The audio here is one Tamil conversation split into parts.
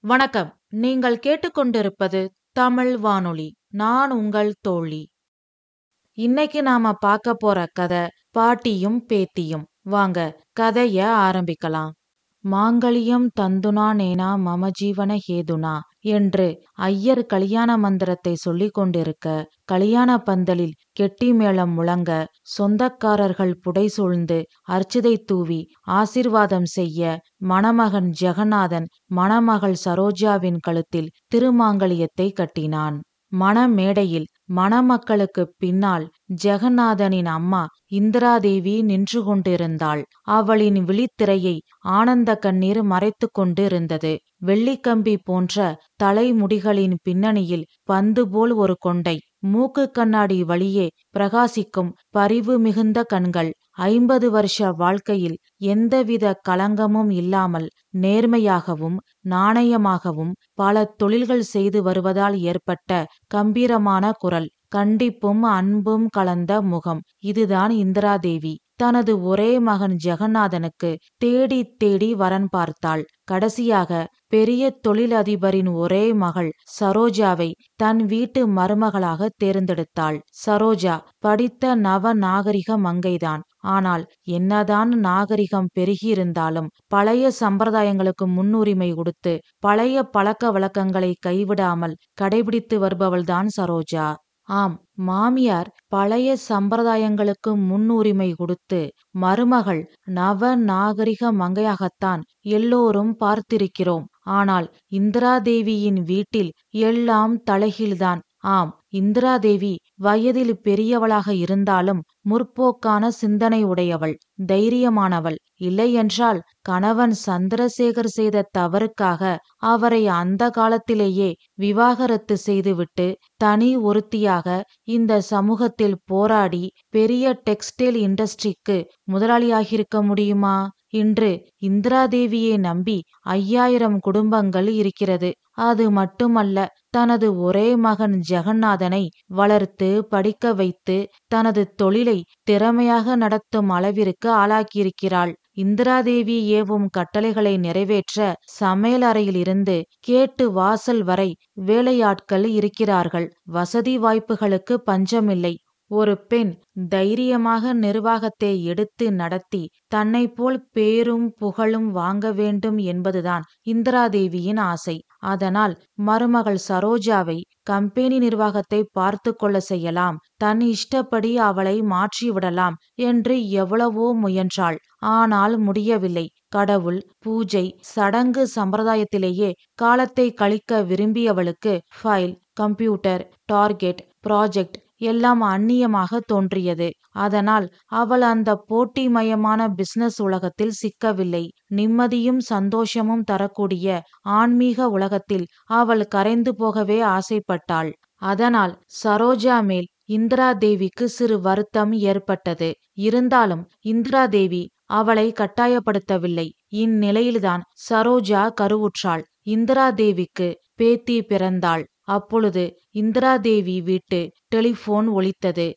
வணக்கம். நீங்கள் கேட்டுக்கொண்டிருப்பது தமிழ் வானொலி. நான் உங்கள் தோழி. இன்னைக்கு நாம பார்க்க போற கதை பாட்டியும் பேத்தியும். வாங்க கதைய ஆரம்பிக்கலாம். மாங்கல்யம் தந்துனா நேனா மம ஜீவன ஹேதுனா என்று ஐயர் கல்யாண மந்திரத்தை சொல்லிக் கொண்டிருக்க, கல்யாண பந்தலில் கெட்டி மேளம் முழங்க, சொந்தக்காரர்கள் புடைசூழ்ந்து அர்ச்சதை தூவி ஆசிர்வாதம் செய்ய, மணமகன் ஜெகநாதன் மணமகள் சரோஜாவின் கழுத்தில் திருமாங்கல்யத்தை கட்டினான். மணமேடையில் மணமக்களுக்கு பின்னால் ஜெகநாதனின் அம்மா இந்திராதேவி நின்று கொண்டிருந்தாள். அவளின் விழித்திரையை ஆனந்த கண்ணீர் மறைத்து கொண்டிருந்தது. வெள்ளிக்கம்பி போன்ற தலைமுடிகளின் பின்னணியில் பந்து போல் ஒரு கொண்டை, மூக்கு கண்ணாடி வழியே பிரகாசிக்கும் பரிவு மிகுந்த கண்கள். 50 வருஷ வாழ்க்கையில் எந்தவித களங்கமும் இல்லாமல் நேர்மையாகவும் நாணயமாகவும் பல தொழில்கள் செய்து வருவதால் ஏற்பட்ட கம்பீரமான குரல், கண்டிப்பும் அன்பும் கலந்த முகம். இதுதான் இந்திராதேவி. தனது ஒரே மகன் ஜெகநாதனுக்கு தேடி தேடி வரன் பார்த்தாள். கடைசியாக பெரிய தொழிலதிபரின் ஒரே மகள் சரோஜாவை தன் வீட்டு மருமகளாக தேர்ந்தெடுத்தாள். சரோஜா படித்த நவ நாகரிக மங்கைதான். ஆனால் என்னதான் நாகரிகம் பெருகியிருந்தாலும் பழைய சம்பிரதாயங்களுக்கு முன்னுரிமை கொடுத்து பழைய பழக்க வழக்கங்களை கைவிடாமல் கடைபிடித்து வருபவள்தான் சரோஜா. ஆம், மாமியார் பழைய சம்பிரதாயங்களுக்கு முன்னுரிமை கொடுத்து மருமகள் நவ நாகரிக மங்கையாகத்தான் எல்லோரும் பார்த்திருக்கிறோம். ஆனால் இந்திராதேவியின் வீட்டில் எல்லாம் தலைகீழ்தான். ஆம், இந்திராதேவி வயதில் பெரியவளாக இருந்தாலும் முற்போக்கான சிந்தனை உடையவள், தைரியமானவள். இல்லையென்றால் கணவன் சந்திரசேகர் செய்த தவறுக்காக அவரை அந்த காலத்திலேயே விவாகரத்து செய்துவிட்டு தனி ஒருத்தியாக இந்த சமூகத்தில் போராடி பெரிய டெக்ஸ்டைல் இண்டஸ்ட்ரிக்கு முதலாளியாகியிருக்க முடியுமா? இன்று இந்திராதேவியை நம்பி 5000 குடும்பங்கள் இருக்கிறது. அது மட்டுமல்ல, தனது ஒரே மகன் ஜெகநாதனை வளர்த்து படிக்க வைத்து தனது தொழிலை திறமையாக நடத்தும் அளவிற்கு ஆளாக்கியிருக்கிறாள். இந்திராதேவி ஏவும் கட்டளைகளை நிறைவேற்ற சமையல் அறையில் இருந்து கேட்டு வாசல் வரை வேலையாட்கள் இருக்கிறார்கள். வசதி வாய்ப்புகளுக்கு பஞ்சமில்லை. ஒரு பெண் தைரியமாக நிர்வாகத்தை எடுத்து நடத்தி தன்னை போல் பேரும் புகழும் வாங்க வேண்டும் என்பதுதான் இந்திராதேவியின் ஆசை. அதனால் மருமகள் சரோஜாவை கம்பெனி நிர்வாகத்தை பார்த்து கொள்ள செய்யலாம், தன் இஷ்டப்படி அவளை மாற்றிவிடலாம் என்று எவ்வளவோ முயன்றாள். ஆனால் முடியவில்லை. கடவுள், பூஜை, சடங்கு சம்பிரதாயத்திலேயே காலத்தை கழிக்க விரும்பியவளுக்கு ஃபைல், கம்ப்யூட்டர், டார்கெட், ப்ராஜெக்ட் எல்லாம் அந்நியமாக தோன்றியது. அதனால் அவள் அந்த போட்டிமயமான பிசினஸ் உலகத்தில் சிக்கவில்லை. நிம்மதியும் சந்தோஷமும் தரக்கூடிய ஆன்மீக உலகத்தில் அவள் கரைந்து போகவே ஆசைப்பட்டாள். அதனால் சரோஜா மேல் இந்திராதேவிக்கு சிறு வருத்தம் ஏற்பட்டது. இருந்தாலும் இந்திராதேவி அவளை கட்டாயப்படுத்தவில்லை. இந்நிலையில்தான் சரோஜா கருவுற்றாள். இந்திராதேவிக்கு பேத்தி பிறந்தாள். அப்பொழுது இந்திராதேவி வீட்டு டெலிபோன் ஒலித்தது.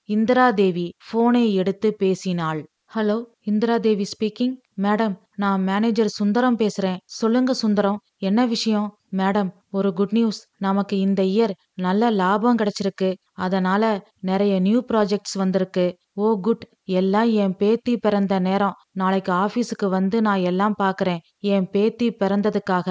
இந்திராதேவி போனை எடுத்து பேசினாள். Hello, Indiradevi speaking. மேடம், நான் மேனேஜர் சுந்தரம் பேசுறேன். சொல்லுங்க சுந்தரம், என்ன விஷயம்? மேடம், ஒரு குட் நியூஸ். நமக்கு இந்த இயர் நல்ல லாபம் கிடைச்சிருக்கு. அதனால நிறைய நியூ ப்ராஜெக்ட்ஸ் வந்திருக்கு. ஓ குட். எல்லாம் என் பேத்தி பிறந்த நேரம். நாளைக்கு ஆபீஸுக்கு வந்து நான் எல்லாம் பாக்குறேன். என் பேத்தி பிறந்ததுக்காக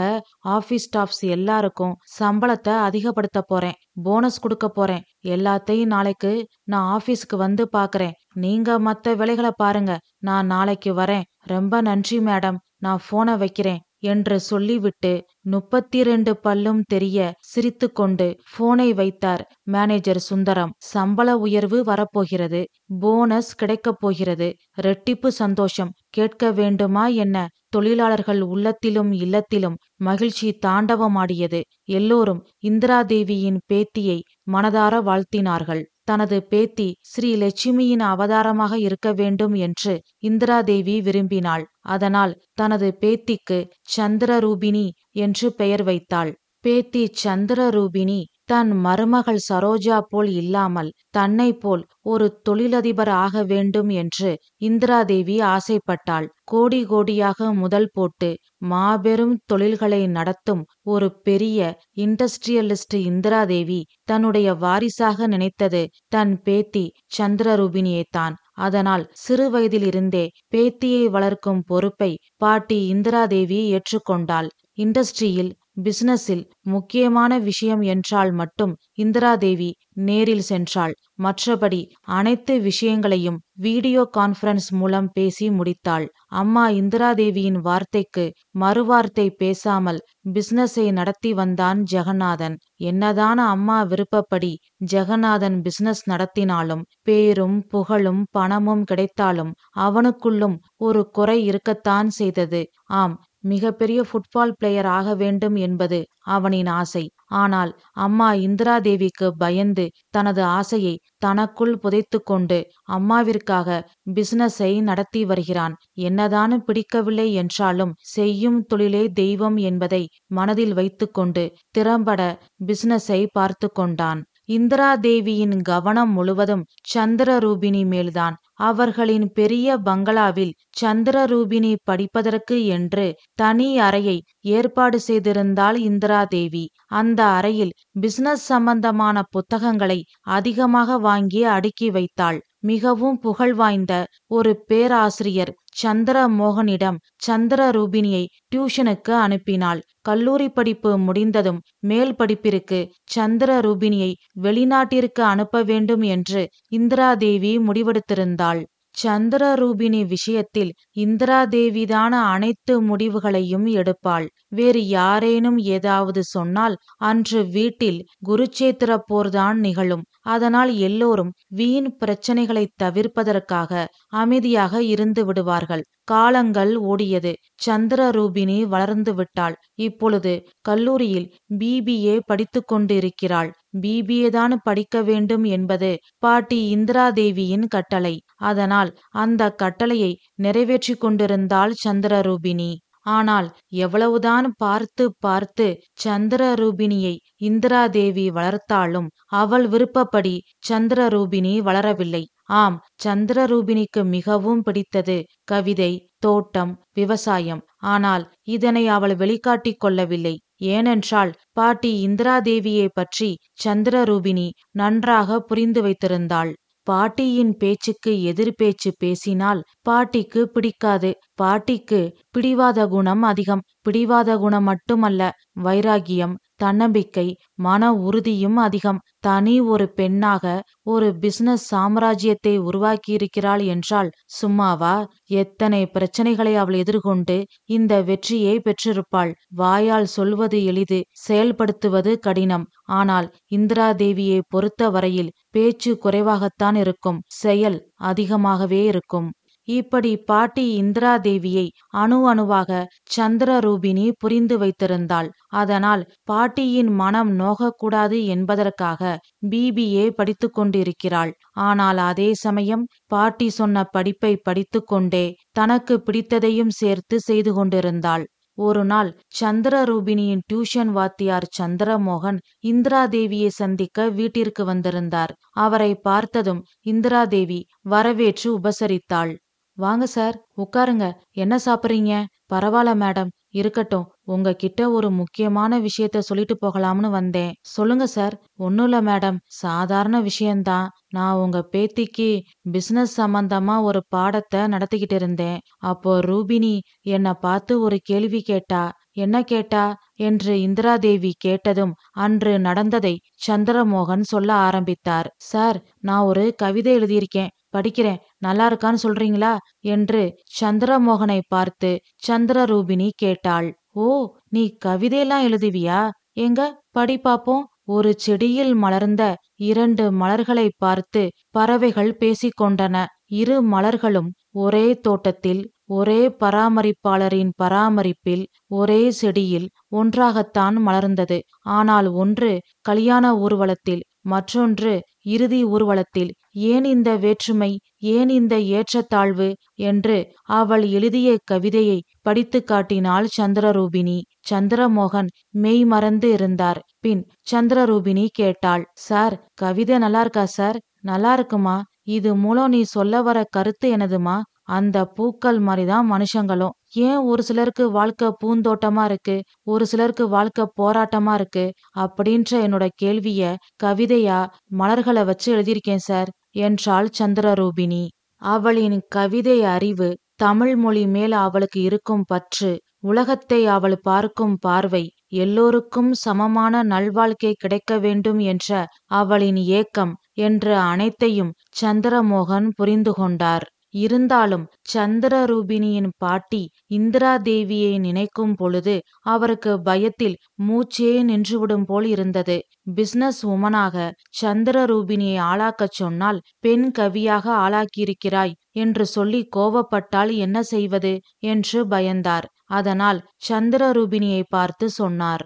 ஆபீஸ் ஸ்டாஃப்ஸ் எல்லாருக்கும் சம்பளத்தை அதிகப்படுத்த போறேன். போனஸ் கொடுக்க போறேன். எல்லாத்தையும் நாளைக்கு நான் ஆபீஸுக்கு வந்து பாக்குறேன். நீங்க மத்த வேலைகளை பாருங்க. நான் நாளைக்கு வரேன். ரொம்ப நன்றி மேடம், நான் போனை வைக்கிறேன் என்று சொல்லிவிட்டு 32 பல்லும் தெரிய சிரித்து கொண்டு போனை வைத்தார் மேனேஜர் சுந்தரம். சம்பள உயர்வு வரப்போகிறது, போனஸ் கிடைக்கப் போகிறது, ரெட்டிப்பு சந்தோஷம். கேட்க வேண்டுமா என்ன? தொழிலாளர்கள் உள்ளத்திலும் இல்லத்திலும் மகிழ்ச்சி தாண்டவமாடியது. எல்லோரும் இந்திராதேவியின் பேத்தியை மனதார வாழ்த்தினார்கள். தனது பேத்தி ஸ்ரீ லட்சுமியின் அவதாரமாக இருக்க வேண்டும் என்று இந்திராதேவி விரும்பினாள். அதனால் தனது பேத்திக்கு சந்திரரூபிணி என்று பெயர் வைத்தாள். பேத்தி சந்திரரூபிணி தன் மருமகள் சரோஜா போல் இல்லாமல் தன்னை போல் ஒரு தொழிலதிபர் ஆக வேண்டும் என்று இந்திராதேவி ஆசைப்பட்டாள். கோடி கோடியாக முதல் போட்டு மாபெரும் தொழில்களை நடத்தும் ஒரு பெரிய இண்டஸ்ட்ரியலிஸ்ட் இந்திராதேவி தன்னுடைய வாரிசாக நினைத்தது தன் பேத்தி சந்திரரூபிணியைத்தான். அதனால் சிறு வயதிலிருந்தே பேத்தியை வளர்க்கும் பொறுப்பை பாட்டி இந்திராதேவி ஏற்றுக்கொண்டாள். இண்டஸ்ட்ரியில் பிசினஸில் முக்கியமான விஷயம் என்றால் மட்டும் இந்திராதேவி நேரில் சென்றாள். மற்றபடி அனைத்து விஷயங்களையும் வீடியோ கான்ஃபரன்ஸ் மூலம் பேசி முடித்தாள். அம்மா இந்திராதேவியின் வார்த்தைக்கு மறுவார்த்தை பேசாமல் பிசினஸை நடத்தி வந்தான் ஜெகநாதன். என்னதான் அம்மா விருப்பப்படி ஜெகநாதன் பிசினஸ் நடத்தினாலும் பேரும் புகழும் பணமும் கிடைத்தாலும் அவனுக்குள்ளும் ஒரு குறை இருக்கத்தான் செய்தது. ஆம், மிகப்பெரிய ஃபுட்பால் பிளேயர் ஆக வேண்டும் என்பது அவனின் ஆசை. ஆனால் அம்மா இந்திராதேவிக்கு பயந்து தனது ஆசையை தனக்குள் புதைத்து கொண்டு அம்மாவிற்காக பிசினஸை நடத்தி வருகிறான். என்னதான் பிடிக்கவில்லை என்றாலும் செய்யும் தொழிலே தெய்வம் என்பதை மனதில் வைத்துக்கொண்டு திறம்பட பிசினஸை பார்த்து கொண்டான். இந்திராதேவியின் கவனம் முழுவதும் சந்திரரூபிணி மேல்தான். அவர்களின் பெரிய பங்களாவில் சந்திரரூபிணி படிப்பதற்கு என்று தனி அறையை ஏற்பாடு செய்திருந்தாள் இந்திராதேவி. அந்த அறையில் பிசினஸ் சம்பந்தமான புத்தகங்களை அதிகமாக வாங்கி அடுக்கி வைத்தாள். மிகவும் புகழ்வாய்ந்த ஒரு பேராசிரியர் சந்திரமோகனிடம் சந்திரரூபிணியை டியூஷனுக்கு அனுப்பினாள். கல்லூரி படிப்பு முடிந்ததும் மேல் படிப்பிற்கு சந்திரரூபிணியை வெளிநாட்டிற்கு அனுப்ப வேண்டும் என்று இந்திராதேவி முடிவெடுத்திருந்தாள். சந்திரரூபிணி விஷயத்தில் இந்திராதேவிதான அனைத்து முடிவுகளையும் எடுப்பாள். வேறு யாரேனும் ஏதாவது சொன்னால் அன்று வீட்டில் குருச்சேத்திர போர்தான் நிகழும். அதனால் எல்லோரும் வீண் பிரச்சனைகளை தவிர்ப்பதற்காக அமைதியாக இருந்து விடுவார்கள். காலங்கள் ஓடியது. சந்திரரூபிணி வளர்ந்து விட்டாள். இப்பொழுது கல்லூரியில் பிபிஏ படித்து கொண்டிருக்கிறாள். பிபிஏ தான் படிக்க வேண்டும் என்பது பாட்டி இந்திராதேவியின் கட்டளை. அதனால் அந்த கட்டளையை நிறைவேற்றி கொண்டிருந்தாள் சந்திரரூபிணி. ஆனால் எவ்வளவுதான் பார்த்து பார்த்து சந்திரரூபிணியை இந்திராதேவி வளர்த்தாலும் அவள் விருப்பப்படி சந்திரரூபிணி வளரவில்லை. ஆம், சந்திரரூபிணிக்கு மிகவும் பிடித்தது கவிதை, தோட்டம், விவசாயம். ஆனால் இதனை அவள் வெளிக்காட்டிக் கொள்ளவில்லை. ஏனென்றால் பாட்டி இந்திராதேவியை பற்றி சந்திரரூபிணி நன்றாக புரிந்து வைத்திருந்தாள். பாட்டியின் பேச்சுக்கு எதிர் பேச்சு பேசினால் பாட்டிக்கு பிடிக்காது. பாட்டிக்கு பிடிவாத குணம் அதிகம். பிடிவாத குணம் மட்டுமல்ல, வைராகியம், தன்னம்பிக்கை, மன உறுதியும் அதிகம். தனி ஒரு பெண்ணாக ஒரு பிசினஸ் சாம்ராஜ்யத்தை உருவாக்கியிருக்கிறாள் என்றால் சும்மாவா? எத்தனை பிரச்சனைகளை அவள் எதிர்கொண்டு இந்த வெற்றியை பெற்றிருப்பாள். வாயால் சொல்வது எளிது, செயல்படுத்துவது கடினம். ஆனால் இந்திராதேவியை பொறுத்த வரையில் பேச்சு குறைவாகத்தான் இருக்கும், செயல் அதிகமாகவே இருக்கும். இப்படி பாட்டி இந்திராதேவியை அணு அணுவாக சந்திரரூபிணி புரிந்து வைத்திருந்தாள். அதனால் பாட்டியின் மனம் நோகக்கூடாது என்பதற்காக பிபிஏ படித்து கொண்டிருக்கிறாள். ஆனால் அதே சமயம் பாட்டி சொன்ன படிப்பை படித்து கொண்டே தனக்கு பிடித்ததையும் சேர்த்து செய்து கொண்டிருந்தாள். ஒரு நாள் சந்திரரூபிணியின் டியூஷன் வாத்தியார் சந்திரமோகன் இந்திராதேவியை சந்திக்க வீட்டிற்கு வந்திருந்தார். அவரை பார்த்ததும் இந்திராதேவி வரவேற்று உபசரித்தாள். வாங்க சார், உட்காருங்க. என்ன சாப்பிட்றீங்க? பரவாயில்ல மேடம், இருக்கட்டும். உங்ககிட்ட ஒரு முக்கியமான விஷயத்த சொல்லிட்டு போகலாம்னு வந்தேன். சொல்லுங்க சார். ஒன்னும் இல்ல மேடம், சாதாரண விஷயம்தான். நான் உங்க பேத்திக்கு பிசினஸ் சம்பந்தமா ஒரு பாடத்தை நடத்திக்கிட்டு இருந்தேன். அப்போ ரூபினி என்னை பார்த்து ஒரு கேள்வி கேட்டா. என்ன கேட்டா என்று இந்திராதேவி கேட்டதும் அன்று நடந்ததை சந்திரமோகன் சொல்ல ஆரம்பித்தார். சார், நான் ஒரு கவிதை எழுதியிருக்கேன், படிக்கிறேன். நல்லா இருக்கான்னு சொல்றீங்களா என்று சந்திரமோகனை பார்த்து சந்திரரூபிணி கேட்டாள். ஓ, நீ கவிதையெல்லாம் எழுதுவியா? எங்க படி பாப்போம். ஒரு செடியில் மலர்ந்த 2 மலர்களை பார்த்து பறவைகள் பேசிக்கொண்டன. 2 மலர்களும் ஒரே தோட்டத்தில், ஒரே பராமரிப்பாளரின் பராமரிப்பில், ஒரே செடியில் ஒன்றாகத்தான் மலர்ந்தது. ஆனால் ஒன்று கல்யாண ஊர்வலத்தில், மற்றொன்று இறுதி ஊர்வலத்தில். ஏன் இந்த வேற்றுமை, ஏன் இந்த ஏற்றத்தாழ்வு என்று அவள் எழுதிய கவிதையை படித்து காட்டினாள் சந்திரரூபிணி. சந்திரமோகன் மெய் மறந்து இருந்தார். பின் சந்திரரூபிணி கேட்டாள், சார், கவிதை நல்லா இருக்கா சார்? நல்லா இருக்குமா. இது மூலம் நீ சொல்ல வர கருத்து எனதுமா? அந்த பூக்கள் மாதிரிதான் மனுஷங்களும். ஏன் ஒரு சிலருக்கு வாழ்க்கை பூந்தோட்டமா இருக்கு, ஒரு சிலருக்கு வாழ்க்கை போராட்டமா இருக்கு அப்படின்ற என்னோட கேள்விய கவிதையா மலர்களை வச்சு எழுதியிருக்கேன் சார் என்றாள் சந்திரரூபிணி. அவளின் கவிதை அறிவு, தமிழ் மொழி மேல அவளுக்கு இருக்கும் பற்று, உலகத்தை அவள் பார்க்கும் பார்வை, எல்லோருக்கும் சமமான நல்வாழ்க்கை கிடைக்க வேண்டும் என்ற அவளின் ஏக்கம் என்ற அனைத்தையும் சந்திரமோகன் புரிந்து கொண்டார். இருந்தாலும் சந்திரரூபிணியின் பாட்டி இந்திரா தேவியை நினைக்கும் பொழுது அவருக்கு பயத்தில் மூச்சே நின்றுவிடும் போல் இருந்தது. பிசினஸ் உமனாக சந்திரரூபிணியை ஆளாக்கச் சொன்னால் பெண் கவியாக ஆளாக்கியிருக்கிறாய் என்று சொல்லி கோபப்பட்டால் என்ன செய்வது என்று பயந்தார். அதனால் சந்திரரூபிணியை பார்த்து சொன்னார்,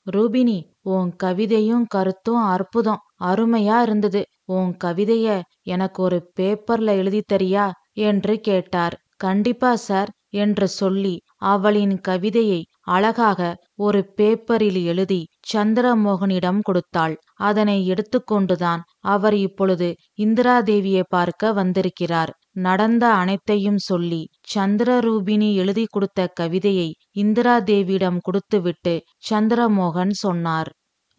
ரூபிணி, உன் கவிதையும் கருத்தும் அற்புதம், அருமையா இருந்தது. உன் கவிதைய எனக்கு ஒரு பேப்பர்ல எழுதி தரியா என்று கேட்டார். கண்டிப்பா சார் என்று சொல்லி அவளின் கவிதையை அழகாக ஒரு பேப்பரில் எழுதி சந்திரமோகனிடம் கொடுத்தாள். அதனை எடுத்துக்கொண்டுதான் அவர் இப்பொழுது இந்திராதேவியை பார்க்க வந்திருக்கிறார். நடந்த அனைத்தையும் சொல்லி சந்திரரூபிணி எழுதி கொடுத்த கவிதையை இந்திராதேவியிடம் கொடுத்துவிட்டு சந்திரமோகன் சொன்னார்,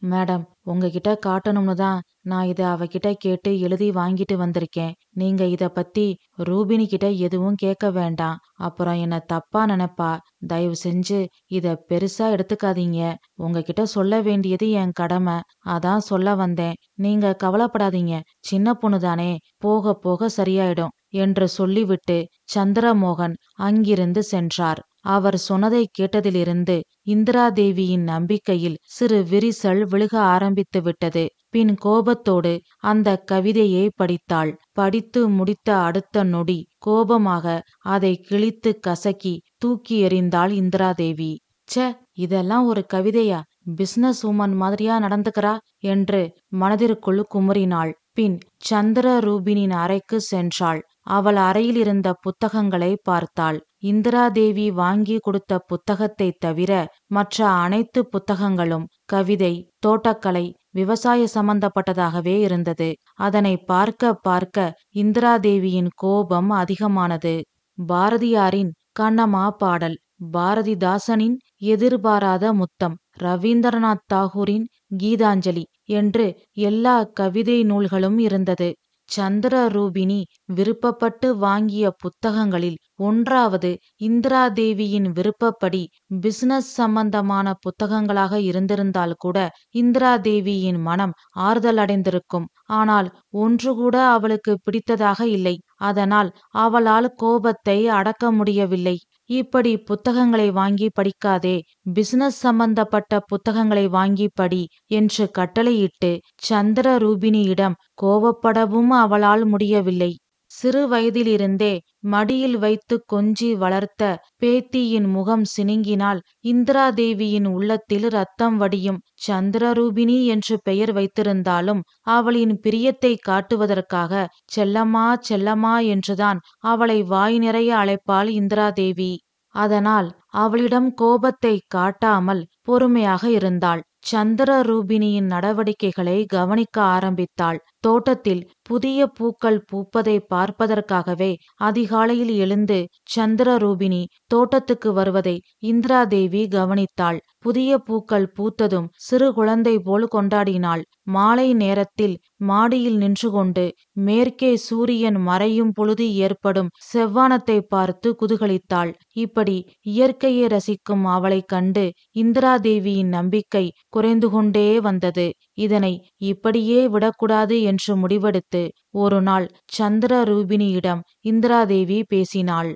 மேடம், உங்ககிட்ட காட்டணும்னு தான் நான் இதை அவகிட்ட கேட்டு எழுதி வாங்கிட்டு வந்திருக்கேன். நீங்க இத பத்தி ரூபினி கிட்ட எதுவும் கேட்க வேண்டாம். அப்புறம் என்ன தப்பா நினைப்பா. தயவு செஞ்சு இத பெருசா எடுத்துக்காதீங்க. உங்ககிட்ட சொல்ல வேண்டியது என் கடமை. அதான் சொல்ல வந்தேன். நீங்க கவலைப்படாதீங்க. சின்ன பொண்ணுதானே, போக போக சரியாயிடும் என்று சொல்லிவிட்டு சந்திரமோகன் அங்கிருந்து சென்றார். அவர் சொன்னதை கேட்டதிலிருந்து இந்திராதேவியின் நம்பிக்கையில் சிறு விரிசல் விழுக ஆரம்பித்து விட்டது. பின் கோபத்தோடு அந்த கவிதையை படித்தாள். படித்து முடித்த அடுத்த நொடி கோபமாக அதை கிழித்து கசக்கி தூக்கி எறிந்தாள் இந்திராதேவி. ச்சே, இதெல்லாம் ஒரு கவிதையா? பிசினஸ் உமன் மாதிரியா நடந்துக்கிறா என்று மனதிற்குள் குமுறினாள். பின் சந்திரரூபினின் அறைக்கு சென்றாள். அவள் அறையில் இருந்த புத்தகங்களை பார்த்தாள். இந்திராதேவி வாங்கி கொடுத்த புத்தகத்தை தவிர மற்ற அனைத்து புத்தகங்களும் கவிதை, தோட்டக்கலை, விவசாய சம்பந்தப்பட்டதாகவே இருந்தது. அதனை பார்க்க பார்க்க இந்திராதேவியின் கோபம் அதிகமானது. பாரதியாரின் கண்ணம்மா பாடல், பாரதிதாசனின் எதிர்பாராத முத்தம், ரவீந்திரநாத் தாகூரின் கீதாஞ்சலி என்று எல்லா கவிதை நூல்களும் இருந்தது. சந்திரரூபிணி விருப்பப்பட்டு வாங்கிய புத்தகங்களில் ஒன்றாவது இந்திராதேவியின் விருப்பப்படி பிசினஸ் சம்பந்தமான புத்தகங்களாக இருந்திருந்தால் கூட இந்திராதேவியின் மனம் ஆறுதல் அடைந்திருக்கும். ஆனால் ஒன்று கூட அவளுக்கு பிடித்ததாக இல்லை. அதனால் அவளால் கோபத்தை அடக்க முடியவில்லை. இப்படி புத்தகங்களை வாங்கி படிக்காதே, பிசினஸ் சம்பந்தப்பட்ட புத்தகங்களை வாங்கி படி என்று கட்டளையிட்டு சந்திரரூபிணியிடம் கோபப்படவும் அவளால் முடியவில்லை. சிறு வயதிலிருந்தே மடியில் வைத்து கொஞ்சி வளர்த்த பேத்தியின் முகம் சினுங்கினால் இந்திராதேவியின் உள்ளத்தில் ரத்தம் வடியும். சந்திரரூபிணி என்று பெயர் வைத்திருந்தாலும் அவளின் பிரியத்தை காட்டுவதற்காக செல்லம்மா செல்லம்மா என்றுதான் அவளை வாய் நிறைய அழைப்பாள் இந்திராதேவி. அதனால் அவளிடம் கோபத்தை காட்டாமல் பொறுமையாக இருந்தாள். சந்திரரூபிணியின் நடவடிக்கைகளை கவனிக்க ஆரம்பித்தாள். தோட்டத்தில் புதிய பூக்கள் பூப்பதை பார்ப்பதற்காகவே அதிகாலையில் எழுந்து சந்திரரூபிணி தோட்டத்துக்கு வருவதை இந்திராதேவி கவனித்தாள். புதிய பூக்கள் பூத்ததும் சிறு குழந்தை போல் கொண்டாடினாள். மாலை நேரத்தில் மாடியில் நின்று கொண்டு மேற்கே சூரியன் மறையும் பொழுது ஏற்படும் செவ்வானத்தை பார்த்து குதூகலித்தாள். இப்படி இயற்கையை ரசிக்கும் அவளை கண்டு இந்திராதேவியின் நம்பிக்கை குறைந்து கொண்டே வந்தது. இதனை இப்படியே விடக்கூடாது என்று முடிவெடுத்து ஒரு நாள் சந்திரரூபிணியிடம் இந்திராதேவி பேசினாள்.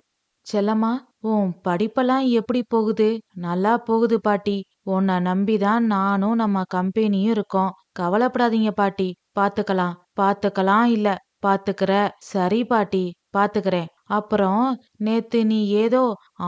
செல்லம்மா, உன் படிப்பெல்லாம் எப்படி போகுது? நல்லா போகுது பாட்டி. உன்னை நம்பிதான் நானும் நம்ம கம்பெனியும் இருக்கோம். கவலைப்படாதீங்க பாட்டி, பாத்துக்கலாம். பாத்துக்கலாம் இல்ல, பாத்துக்கிற. சரி பாட்டி, பாத்துக்கிறேன். அப்புறம் நேத்து நீ ஏதோ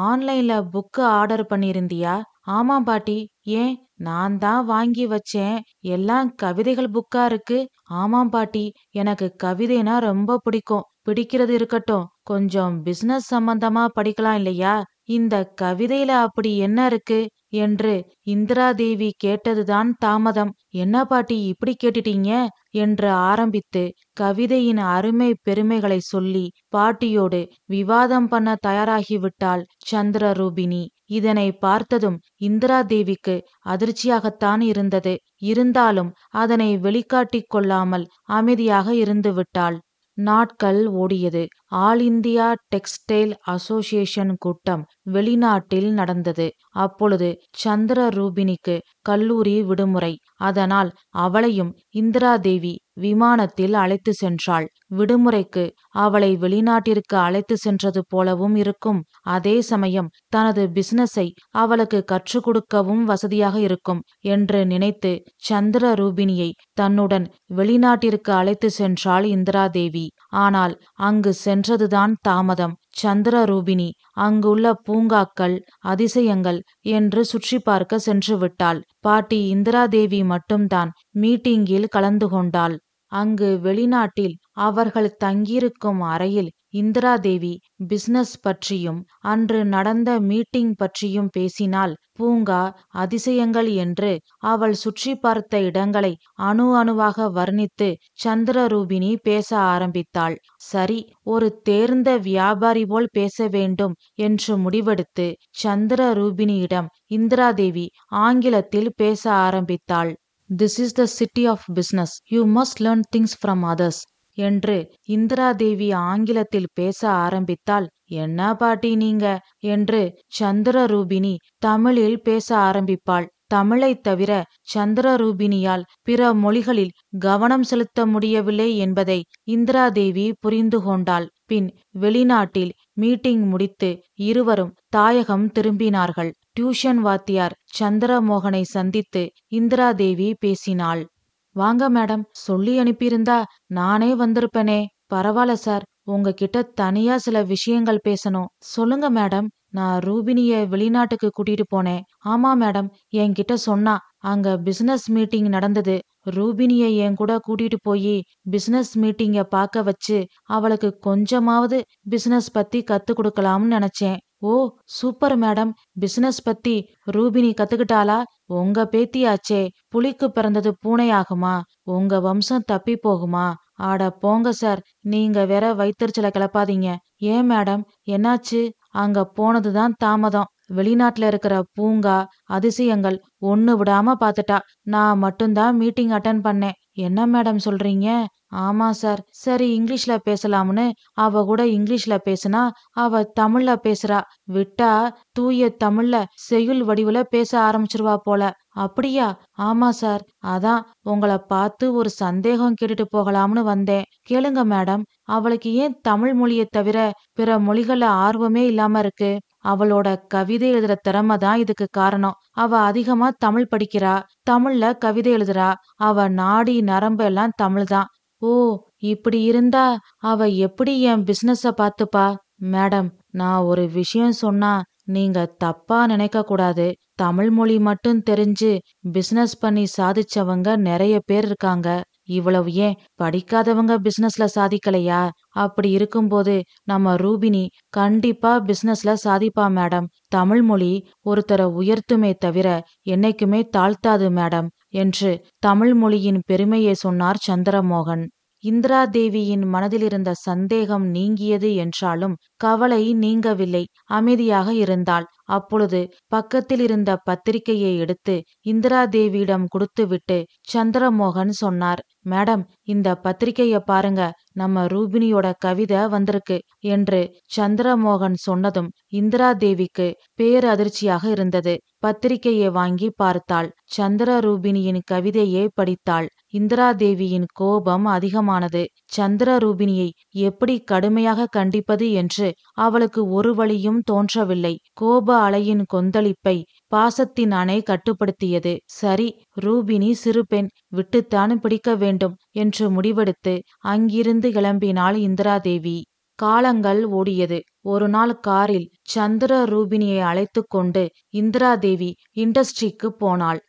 ஆன்லைன்ல புக்கு ஆர்டர் பண்ணியிருந்தியா? ஆமாம் பாட்டி. ஏன்? நான் தான் வாங்கி வச்சேன். எல்லாம் கவிதைகள் புக்கா இருக்கு. ஆமாம் பாட்டி, எனக்கு கவிதைனா ரொம்ப பிடிக்கும். பிடிக்கிறது இருக்கட்டும், கொஞ்சம் பிசினஸ் சம்பந்தமா படிக்கலாம் இல்லையா? இந்த கவிதையில அப்படி என்ன இருக்கு என்று இந்திராதேவி கேட்டதுதான் தாமதம். என்ன பாட்டி இப்படி கேட்டுட்டீங்க என்று ஆரம்பித்து கவிதையின் அருமை பெருமைகளை சொல்லி பாட்டியோடு விவாதம் பண்ண தயாராகிவிட்டாள் சந்திரரூபிணி. இதனை பார்த்ததும் இந்திராதேவிக்கு அதிர்ச்சியாகத்தான் இருந்தது. இருந்தாலும் அதனை வெளிக்காட்டிக் கொள்ளாமல் அமைதியாக இருந்து விட்டாள். நாட்கள் ஓடியது. ஆல் இந்தியா டெக்ஸ்டைல் அசோசியேஷன் கூட்டம் வெளிநாட்டில் நடந்தது. அப்பொழுது சந்திரரூபிணிக்கு கல்லூரி விடுமுறை. அதனால் அவளையும் இந்திராதேவி விமானத்தில் அழைத்து சென்றாள். விடுமுறைக்கு அவளை வெளிநாட்டிற்கு அழைத்து சென்றது போலவும் இருக்கும். அதே சமயம் தனது பிசினஸை அவளுக்கு கற்றுக் கொடுக்கவும் வசதியாக இருக்கும் என்று நினைத்து சந்திரரூபிணியை தன்னுடன் வெளிநாட்டிற்கு அழைத்து சென்றாள் இந்திராதேவி. ஆனால் அங்கு சென்றதுதான் தாமதம். சந்திரரூபிணி அங்குள்ள பூங்காக்கள், அதிசயங்கள் என்று சுற்றி பார்க்க சென்று விட்டாள். பாட்டி இந்திராதேவி மட்டும்தான் மீட்டிங்கில் கலந்து கொண்டாள். அங்கு வெளிநாட்டில் அவர்கள் தங்கியிருக்கும் அறையில் இந்திராதேவி பிசினஸ் பற்றியும் அன்று நடந்த மீட்டிங் பற்றியும் பேசினாள். பூங்கா, அதிசயங்கள் என்று அவள் சுற்றி பார்த்த இடங்களை அணு அணுவாக வர்ணித்து சந்திரரூபிணி பேச ஆரம்பித்தாள். சரி, ஒரு தேர்ந்த வியாபாரி போல் பேச வேண்டும் என்று முடிவெடுத்து சந்திரரூபிணியிடம் இந்திராதேவி ஆங்கிலத்தில் பேச ஆரம்பித்தாள். "This is the city of business. You must learn things from others" என்று இந்திராதேவி ஆங்கிலத்தில் பேச ஆரம்பித்தாள். "என்ன பாட்டி நீங்க" என்று சந்திரரூபிணி தமிழில் பேச ஆரம்பிப்பாள். தமிழைத் தவிர சந்திரரூபிணியால் பிற மொழிகளில் கவனம் செலுத்த முடியவில்லை என்பதை இந்திராதேவி புரிந்து கொண்டாள். பின் வெளிநாட்டில் மீட்டிங் முடித்து இருவரும் தாயகம் திரும்பினார்கள். டியூஷன் வாத்தியார் சந்திரமோகனை சந்தித்து இந்திராதேவி பேசினாள். "வாங்க மேடம், சொல்லி அனுப்பியிருந்தா நானே வந்திருப்பனே." "பரவாயில்ல சார், உங்ககிட்ட தனியா சில விஷயங்கள் பேசணும்." "சொல்லுங்க மேடம்." "நான் ரூபினிய வெளிநாட்டுக்கு கூட்டிட்டு போனேன்." "ஆமா மேடம், என்கிட்ட சொன்னா. அங்க பிசினஸ் மீட்டிங் நடந்தது. ரூபினிய என் கூட கூட்டிட்டு போய் பிசினஸ் மீட்டிங்க பார்க்க வச்சு அவளுக்கு கொஞ்சமாவது பிசினஸ் பத்தி கத்து கொடுக்கலாம்னு நினைச்சேன்." "ஓ சூப்பர் மேடம், பிசினஸ் பத்தி ரூபினி கத்துக்கிட்டாளா?" "உங்க பேத்தியாச்சே, புலிக்கு பிறந்தது பூனை ஆகுமா? உங்க வம்சம் தப்பி போகுமா?" "ஆட போங்க சார், நீங்க வேற வயித்தெரிச்சல கிளப்பாதீங்க." "ஏன் மேடம், என்னாச்சு?" "அங்க போனதுதான் தாமதம். வெளிநாட்டுல இருக்கிற பூங்கா, அதிசயங்கள் ஒண்ணு விடாம பாத்துட்டா. நான் மட்டும்தான் மீட்டிங் அட்டன் பண்ணேன்." "என்ன மேடம் சொல்றீங்க?" "ஆமா சார்." "சரி, இங்கிலீஷ்ல பேசலாம்னு அவ கூட இங்கிலீஷ்ல பேசுனா, அவ தமிழ்ல பேசுறா. விட்டா தூய தமிழ்ல செய்யுள் வடிவுல பேச ஆரம்பிச்சிருவா போல." "அப்படியா?" "ஆமா சார். அதான் உங்களை பார்த்து ஒரு சந்தேகம் கேட்டுட்டு போகலாம்னு வந்தேன்." "கேளுங்க மேடம்." "அவளுக்கு ஏன் தமிழ் மொழியை தவிர பிற மொழிகள்ல ஆர்வமே இல்லாம இருக்கு?" "அவளோட கவிதை எழுதுற திறமை தான் இதுக்கு காரணம். அவ அதிகமா தமிழ் படிக்கிறா, தமிழ்ல கவிதை எழுதுறா. அவ நாடி நரம்பு எல்லாம் தமிழ்தான்." "ஓ, இப்படி இருந்தா அவ எப்படி என் பிசினஸ பாத்துப்பா?" "மேடம், நான் ஒரு விஷயம் சொன்னா நீங்க தப்பா நினைக்க கூடாது. தமிழ் மொழி மட்டும் தெரிஞ்சு பிசினஸ் பண்ணி சாதிச்சவங்க நிறைய பேர் இருக்காங்க. இவ்வளவு ஏன் படிக்காதவங்க பிசினஸ்ல சாதிக்கலையா? அப்படி இருக்கும்போது நம்ம ரூபினி கண்டிப்பா பிசினஸ்ல சாதிப்பா மேடம். தமிழ் மொழி ஒருத்தரை உயர்த்துமே தவிர என்னைக்குமே தாழ்த்தாது மேடம்" என்று தமிழ் மொழியின் பெருமையை சொன்னார் சந்திரமோகன். இந்திராதேவியின் மனதிலிருந்த சந்தேகம் நீங்கியது என்றாலும் கவலை நீங்கவில்லை. அமைதியாக இருந்தாள். அப்பொழுது பக்கத்தில் இருந்த பத்திரிகையை எடுத்து இந்திராதேவியிடம் கொடுத்துவிட்டு சந்திரமோகன் சொன்னார். "மேடம், இந்த பத்திரிகைய பாருங்க. நம்ம ரூபினியோட கவிதை வந்திருக்கு" என்று சந்திரமோகன் சொன்னதும் இந்திராதேவிக்கு பேரதிர்ச்சியாக இருந்தது. பத்திரிகையை வாங்கி பார்த்தாள். சந்திரரூபினியின் கவிதையை படித்தாள். இந்திராதேவியின் கோபம் அதிகமானது. சந்திரரூபினியை எப்படி கடுமையாக கண்டிப்பது என்று அவளுக்கு ஒரு வழியும் தோன்றவில்லை. கோப அலையின் கொந்தளிப்பை பாசத்தின் அணை கட்டுப்படுத்தியது. சரி, ரூபினி சிறு பெண், விட்டுத்தான் பிடிக்க வேண்டும் என்று முடிவெடுத்து அங்கிருந்து கிளம்பினாள் இந்திராதேவி. காலங்கள் ஓடியது. ஒரு நாள் காரில் சந்திரரூபினியை அழைத்து கொண்டு இந்திராதேவி இண்டஸ்ட்ரிக்கு போனாள்.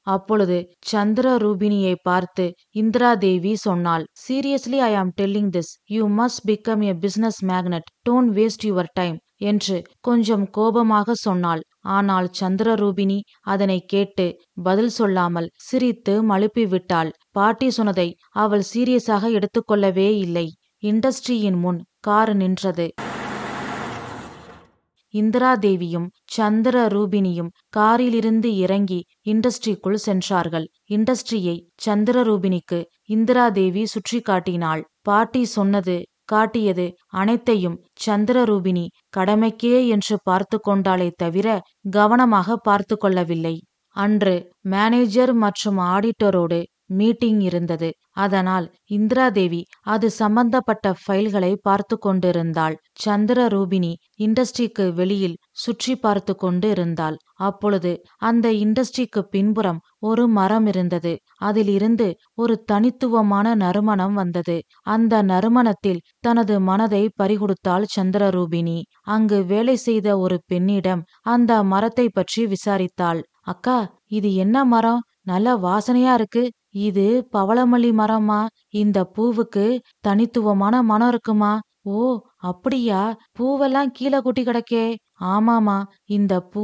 அப்பொழுது சந்திரரூபிணியை பார்த்து இந்திராதேவி சொன்னாள், சீரியஸ்லி ஐ ஆம் telling this, you must become a business magnet, don't waste your time என்று கொஞ்சம் கோபமாக சொன்னாள். ஆனால் சந்திரரூபிணி அதனை கேட்டு பதில் சொல்லாமல் சிரித்து மழுப்பிவிட்டாள். பாட்டி சொன்னதை அவள் சீரியஸாக எடுத்துக்கொள்ளவே இல்லை. இண்டஸ்ட்ரியின் முன் கார் நின்றது. இந்திராதேவியும் சந்திரரூபிணியும் காரிலிருந்து இறங்கி இண்டஸ்ட்ரிக்குள் சென்றார்கள். இண்டஸ்ட்ரியை சந்திரரூபிணிக்கு இந்திராதேவி சுற்றி காட்டினாள். பாட்டி சொன்னது காட்டியது அனைத்தையும் சந்திரரூபிணி கடமைக்கே என்று பார்த்து கொண்டாளே தவிர கவனமாக பார்த்து கொள்ளவில்லை. அன்று மேனேஜர் மற்றும் ஆடிட்டரோடு மீட்டிங் இருந்தது. அதனால் இந்திராதேவி அது சம்பந்தப்பட்ட ஃபைல்களை பார்த்து கொண்டிருந்தாள். சந்திரரூபிணி இண்டஸ்ட்ரிக்கு வெளியில் சுற்றி பார்த்து கொண்டு இருந்தாள். அப்பொழுது அந்த இண்டஸ்ட்ரிக்கு பின்புறம் ஒரு மரம் இருந்தது. அதிலிருந்து ஒரு தனித்துவமான நறுமணம் வந்தது. அந்த நறுமணத்தில் தனது மனதை பறிகொடுத்தாள் சந்திரரூபிணி. அங்கு வேலை செய்த ஒரு பெண்ணிடம் அந்த மரத்தை பற்றி விசாரித்தாள். அக்கா, இது என்ன மரம்? நல்ல வாசனையா இருக்கு. இது பவளமல்லி மரமா? இந்த பூவுக்கு தனித்துவமான மனம் இருக்குமா? ஓ, அப்படியா? பூவெல்லாம் கீழே கொட்டி கிடக்கே. ஆமாமா, இந்த பூ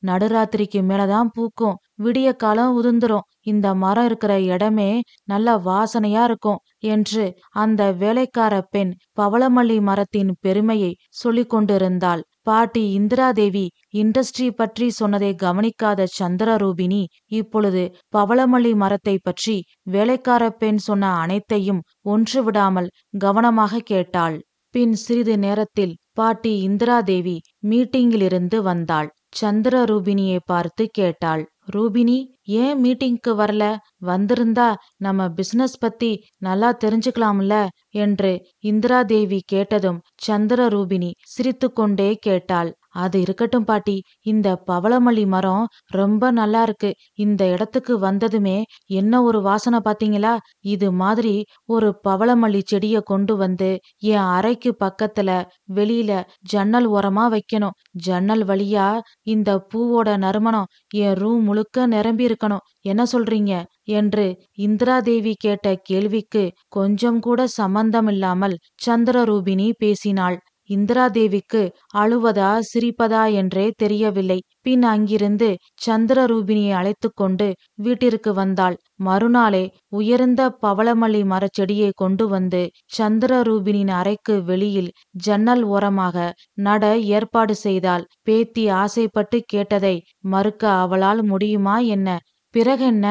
நடுராத்திரிக்கு மேலதான் பூக்கும், விடிய காலம் உதிர்ந்துரும். இந்த மரம் இருக்கிற இடமே நல்ல வாசனையா இருக்கும் என்று அந்த வேலைக்கார பெண் பவளமல்லி மரத்தின் பெருமையை சொல்லிக் கொண்டிருந்தாள். பாட்டி இந்திராதேவி இண்டஸ்ட்ரி பற்றி சொன்னதை கவனிக்காத சந்திரரூபிணி இப்பொழுது பவளமல்லி மரத்தை பற்றி வேலைக்கார பெண் சொன்ன அனைத்தையும் ஒன்று விடாமல் கவனமாக கேட்டாள். பின் சிறிது நேரத்தில் பாட்டி இந்திராதேவி மீட்டிங்கிலிருந்து வந்தாள். சந்திரரூபிணியை பார்த்து கேட்டாள், ரூபிணி, ஏன் மீட்டிங்க்கு வரல? வந்திருந்தா நம்ம பிசினஸ் பத்தி நல்லா தெரிஞ்சுக்கலாம்ல என்று இந்திராதேவி கேட்டதும் சந்திரரூபிணி சிரித்துக்கொண்டே கேட்டாள், அது இருக்கட்டும் பாட்டி, இந்த பவளமல்லி மரம் ரொம்ப நல்லா இருக்கு. இந்த இடத்துக்கு வந்ததுமே என்ன ஒரு வாசனை பாத்தீங்களா? இது மாதிரி ஒரு பவளமல்லி செடிய கொண்டு வந்து என் அறைக்கு பக்கத்துல வெளியில ஜன்னல் ஓரமா வைக்கணும். ஜன்னல் வழியா இந்த பூவோட நறுமணம் என் ரூம் முழுக்க நிரம்பி இருக்கணும். என்ன சொல்றீங்க என்று இந்திராதேவி கேட்ட கேள்விக்கு கொஞ்சம் கூட சம்பந்தமில்லாமல் சந்திரரூபிணி பேசினாள். இந்திராதேவிக்கு அழுவதா சிரிப்பதா என்றே தெரியவில்லை. பின் அங்கிருந்து சந்திரரூபிணியை அழைத்து கொண்டு வீட்டிற்கு வந்தாள். மறுநாளே உயர்ந்த பவளமல்லி மரச்செடியை கொண்டு வந்து சந்திரரூபிணியின் அறைக்கு வெளியில் ஜன்னல் ஓரமாக நட ஏற்பாடு செய்தாள். பேத்தி ஆசைப்பட்டு கேட்டதை மறுக்க அவளால் முடியுமா என்ன? பிறகென்ன,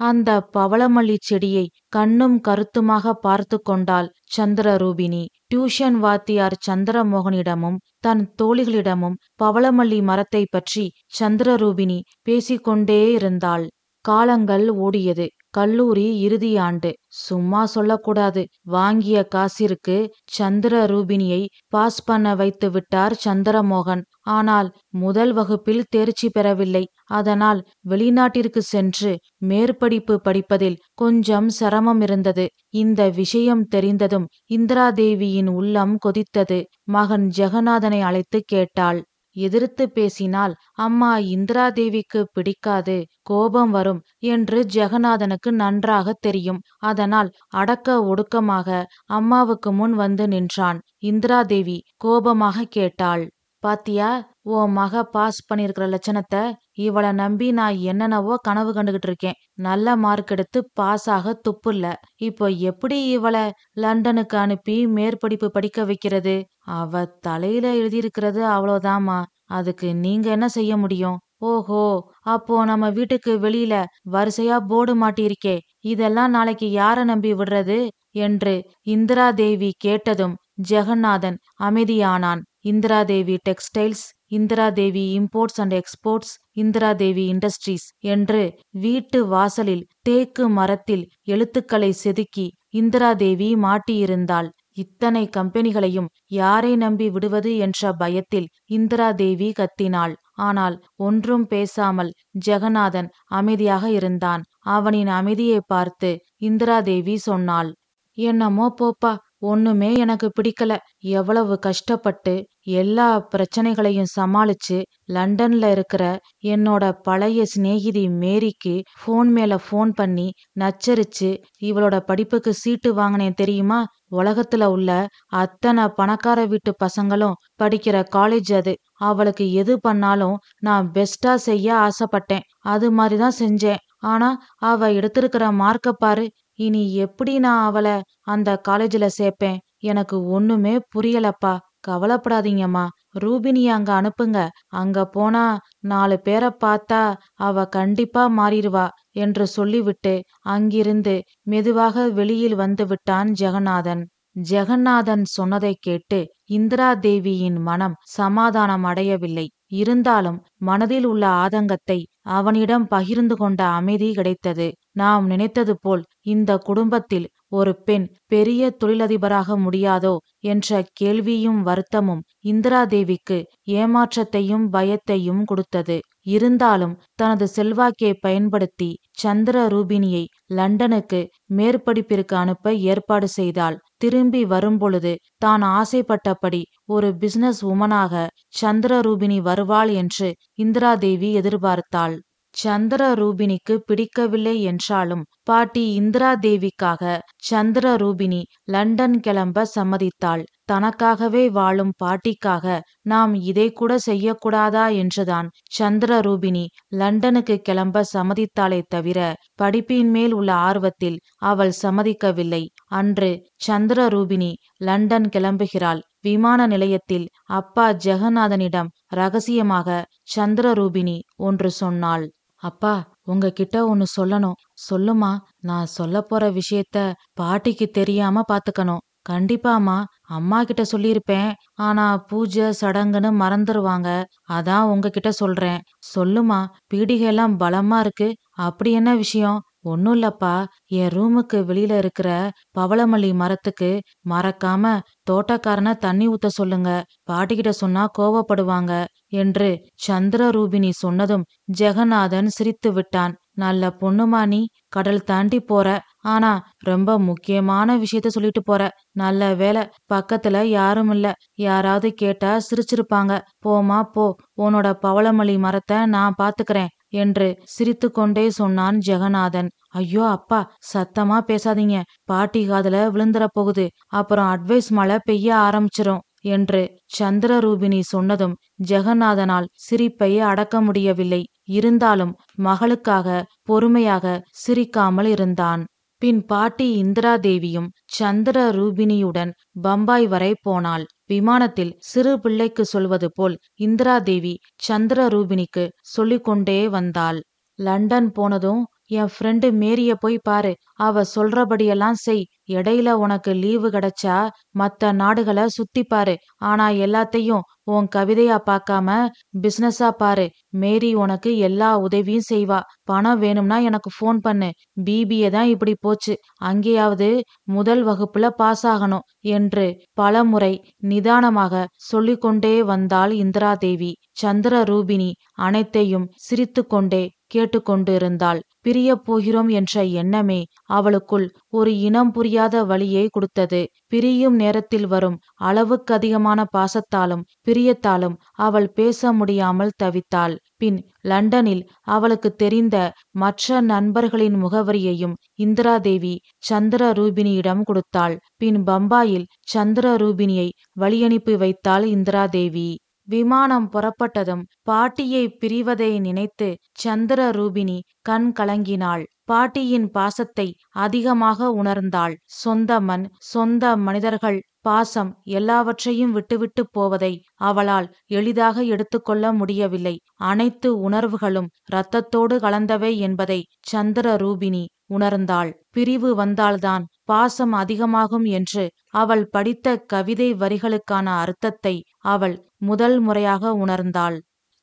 அந்த பவளமல்லி செடியை கண்ணும் கருத்துமாக பார்த்து கொண்டாள் சந்திரரூபிணி. டியூஷன் வாத்தியார் சந்திரமோகனிடமும் தன் தோழிகளிடமும் பவளமல்லி மரத்தை பற்றி சந்திரரூபிணி பேசிக்கொண்டே இருந்தாள். காலங்கள் ஓடியது. கல்லூரி இறுதி ஆண்டு. சும்மா சொல்லக்கூடாது, வாங்கிய காசிற்கு சந்திரரூபிணியை பாஸ் பண்ண வைத்து விட்டார் சந்திரமோகன். ஆனால் முதல் வகுப்பில் தேர்ச்சி பெறவில்லை. அதனால் வெளிநாட்டிற்கு சென்று மேற்படிப்பு படிப்பதில் கொஞ்சம் சிரமம் இருந்தது. இந்த விஷயம் தெரிந்ததும் இந்திராதேவியின் உள்ளம் கொதித்தது. மகன் ஜெகநாதனை அழைத்து கேட்டாள். எதிர்த்து பேசினால் அம்மா இந்திராதேவிக்கு பிடிக்காது, கோபம் வரும் என்று ஜெகநாதனுக்கு நன்றாக தெரியும். அதனால் அடக்க ஒடுக்கமாக அம்மாவுக்கு முன் வந்து நின்றான். இந்திராதேவி கோபமாக கேட்டாள், பாத்தியா, ஓ மக பாஸ் பண்ணிருக்கிற லட்சணத்தை? இவளை நம்பி நான் என்னென்னவோ கனவு கண்டுகிட்டு இருக்கேன். நல்ல மார்க் எடுத்து பாஸ் ஆக துப்புல்ல. இப்போ எப்படி இவளை லண்டனுக்கு அனுப்பி மேற்படிப்பு படிக்க வைக்கிறது? அவ தலையில எழுதியிருக்கிறது அவ்வளோதாம்மா, அதுக்கு நீங்க என்ன செய்ய முடியும்? ஓஹோ, அப்போ நம்ம வீட்டுக்கு வெளியில வரிசையா போர்டு மாட்டியிருக்கே, இதெல்லாம் நாளைக்கு யார நம்பி விடுறது என்று இந்திராதேவி கேட்டதும் ஜெகநாதன் அமைதியானான். Indiradevi textiles, Indiradevi imports and exports, Indiradevi industries என்று வீட்டு வாசலில் தேக்கு மரத்தில் எழுத்துக்களை செதுக்கி இந்திராதேவி மாட்டியிருந்தாள். இத்தனை கம்பெனிகளையும் யாரை நம்பி விடுவது என்ற பயத்தில் இந்திராதேவி கத்தினாள். ஆனால் ஒன்றும் பேசாமல் ஜெகநாதன் அமைதியாக இருந்தான். அவனின் அமைதியை பார்த்து இந்திராதேவி சொன்னாள், என்னமோ போப்பா, ஒண்ணுமே எனக்கு பிடிக்கல. எவ்வளவு கஷ்டப்பட்டு எல்லா பிரச்சனைகளையும் சமாளிச்சு லண்டன்ல இருக்கிற என்னோட பழைய சிநேகிதி மேரிக்கு ஃபோன் மேல ஃபோன் பண்ணி நச்சரிச்சு இவளோட படிப்புக்கு சீட்டு வாங்கினேன் தெரியுமா? உலகத்துல உள்ள அத்தனை பணக்கார வீட்டு பசங்களும் படிக்கிற காலேஜ் அது. அவளுக்கு எது பண்ணாலும் நான் பெஸ்டா செய்ய ஆசைப்பட்டேன். அது மாதிரிதான் செஞ்சேன். ஆனா அவ எடுத்திருக்கிற மார்க்க பாரு. இனி எப்படி நான் அவள அந்த காலேஜ்ல சேர்ப்பேன்? எனக்கு ஒண்ணுமே புரியலப்பா. கவலைப்படாதீங்கம்மா. ரூபினிய அங்க அனுப்புங்க. அங்க போனா 4 பேரை பார்த்தா அவ கண்டிப்பா மாறிடுவா என்று சொல்லிவிட்டு அங்கிருந்து மெதுவாக வெளியில் வந்து விட்டான் ஜெகநாதன். ஜெகநாதன் சொன்னதைக் கேட்டு இந்திரா தேவியின் மனம் சமாதானம் அடையவில்லை. இருந்தாலும் மனதில் உள்ள ஆதங்கத்தை அவனிடம் பகிர்ந்து கொண்ட அமைதி கிடைத்தது. நாம் நினைத்தது போல் இந்த குடும்பத்தில் ஒரு பெண் பெரிய தொழிலதிபராக முடியாதோ என்ற கேள்வியும் வருத்தமும் இந்திரா தேவிக்கு ஏமாற்றத்தையும் பயத்தையும் கொடுத்தது. இருந்தாலும் தனது செல்வாக்கை பயன்படுத்தி சந்திர ரூபினியை லண்டனுக்கு மேற்படிப்பிற்கு அனுப்ப ஏற்பாடு செய்தாள். திரும்பி வரும்பொழுது தான் ஆசைப்பட்டபடி ஒரு பிசினஸ் உமனாக சந்திர ரூபினி வருவாள் என்று இந்திரா தேவி எதிர்பார்த்தாள். சந்திர ரூபினிக்கு பிடிக்கவில்லை என்றாலும் பாட்டி இந்திரா தேவிக்காக சந்திர ரூபினி லண்டன் கிளம்ப சம்மதித்தாள். தனக்காகவே வாழும் பாட்டிக்காக நாம் இதை கூட செய்யக்கூடாதா என்றுதான் சந்திர ரூபினி லண்டனுக்கு கிளம்ப சம்மதித்தாளே தவிர படிப்பின் மேல் உள்ள ஆர்வத்தில் அவள் சம்மதிக்கவில்லை. அன்று சந்திர ரூபினி லண்டன் கிளம்புகிறாள். விமான நிலையத்தில் அப்பா ஜெகநாதனிடம் ரகசியமாக சந்திர ரூபினி ஒன்று சொன்னாள். அப்பா, உங்ககிட்ட ஒன்னு சொல்லணும். சொல்லுமா. நான் சொல்ல போற விஷயத்த பாட்டிக்கு தெரியாம பாத்துக்கணும். கண்டிப்பாமா. அம்மா கிட்ட சொல்லியிருப்பேன். ஆனா பூஜை சடங்குன்னு மறந்துருவாங்க. அதான் உங்ககிட்ட சொல்றேன். சொல்லுமா. பீடிகை எல்லாம் பலமா இருக்கு. அப்படி என்ன விஷயம்? ஒன்னும் இல்லப்பா. என் ரூமுக்கு வெளியில இருக்கிற பவளமல்லி மரத்துக்கு மறக்காம தோட்டக்காரனை தண்ணி ஊத்த சொல்லுங்க. பாட்டிக்கிட்ட சொன்னா கோவப்படுவாங்க என்று சந்திர ரூபினி சொன்னதும் ஜெகநாதன் சிரித்து விட்டான். நல்ல பொண்ணுமா நீ. கடல் தாண்டி போற. ஆனா ரொம்ப முக்கியமான விஷயத்த சொல்லிட்டு போற. நல்ல வேலை பக்கத்துல யாரும் இல்ல. யாராவது கேட்டா சிரிச்சிருப்பாங்க. போமா போ. உன்னோட பவளமல்லி மரத்தை நான் பாத்துக்கிறேன் என்று சிரித்து கொண்டே சொன்னான் ஜெகநாதன். ஐயோ அப்பா, சத்தமா பேசாதீங்க. பாட்டி காதுல விழுந்துற போகுது. அப்புறம் அட்வைஸ் மழை பெய்ய ஆரம்பிச்சிரும் என்று சந்திர ரூபினி சொன்னதும் ஜெகநாதனால் சிரிப்பை அடக்க முடியவில்லை. இருந்தாலும் மகளுக்காக பொறுமையாக சிரிக்காமல் இருந்தான். பின் பாட்டி இந்திரா தேவியும் சந்திர ரூபினியுடன் பம்பாய் வரை போனாள். விமானத்தில் சிறு பிள்ளைக்கு சொல்வது போல் இந்திரா தேவி சந்திர ரூபினிக்கு சொல்லிக்கொண்டே வந்தாள். லண்டன் போனதும் என் ஃப்ரெண்டு மேரிய போய் பாரு. அவ சொல்றபடியெல்லாம் செய். இடையில உனக்கு லீவு கிடைச்சா மத்த நாடுகளை சுத்தி பாரு. ஆனா எல்லாத்தையும் உன் கவிதையா பார்க்காம பிசினஸா பாரு. மேரி உனக்கு எல்லா உதவியும் செய்வா. பணம் வேணும்னா எனக்கு ஃபோன் பண்ணு. பிபிஏ தான் இப்படி போச்சு. அங்கேயாவது முதல் வகுப்புல பாஸ் ஆகணும் என்று பலமுறை நிதானமாக சொல்லிக்கொண்டே வந்தாள் இந்திரா தேவி. சந்திர ரூபினி அனைத்தையும் சிரித்து கொண்டே கேட்டுக்கொண்டிருந்தாள். பிரிய போகிறோம் என்ற எண்ணமே அவளுக்குள் ஒரு இனம் புரியாத வலியை கொடுத்தது. பிரியும் நேரத்தில் வரும் அளவுக்கு அதிகமான பாசத்தாலும் பிரியத்தாலும் அவள் பேச முடியாமல் தவித்தாள். பின் லண்டனில் அவளுக்கு தெரிந்த மற்ற நண்பர்களின் முகவரியையும் இந்திரா தேவி சந்திர ரூபினியிடம் கொடுத்தாள். பின் பம்பாயில் சந்திர ரூபினியை வழியனுப்பி வைத்தாள் இந்திரா தேவி. விமானம் புறப்பட்டதும் பாட்டியை பிரிவதை நினைத்து சந்திர ரூபினி கண் கலங்கினாள். பாட்டியின் பாசத்தை அதிகமாக உணர்ந்தாள். சொந்த மண், சொந்த மனிதர்கள், பாசம் எல்லாவற்றையும் விட்டுவிட்டு போவதை அவளால் எளிதாக எடுத்துக்கொள்ள முடியவில்லை. அனைத்து உணர்வுகளும் இரத்தத்தோடு கலந்தவை என்பதை சந்திர ரூபினி உணர்ந்தாள். பிரிவு வந்தால்தான் பாசம் அதிகமாகும் என்று அவள் படித்த கவிதை வரிகளுக்கான அர்த்தத்தை அவள் முதல் முறையாக உணர்ந்தாள்.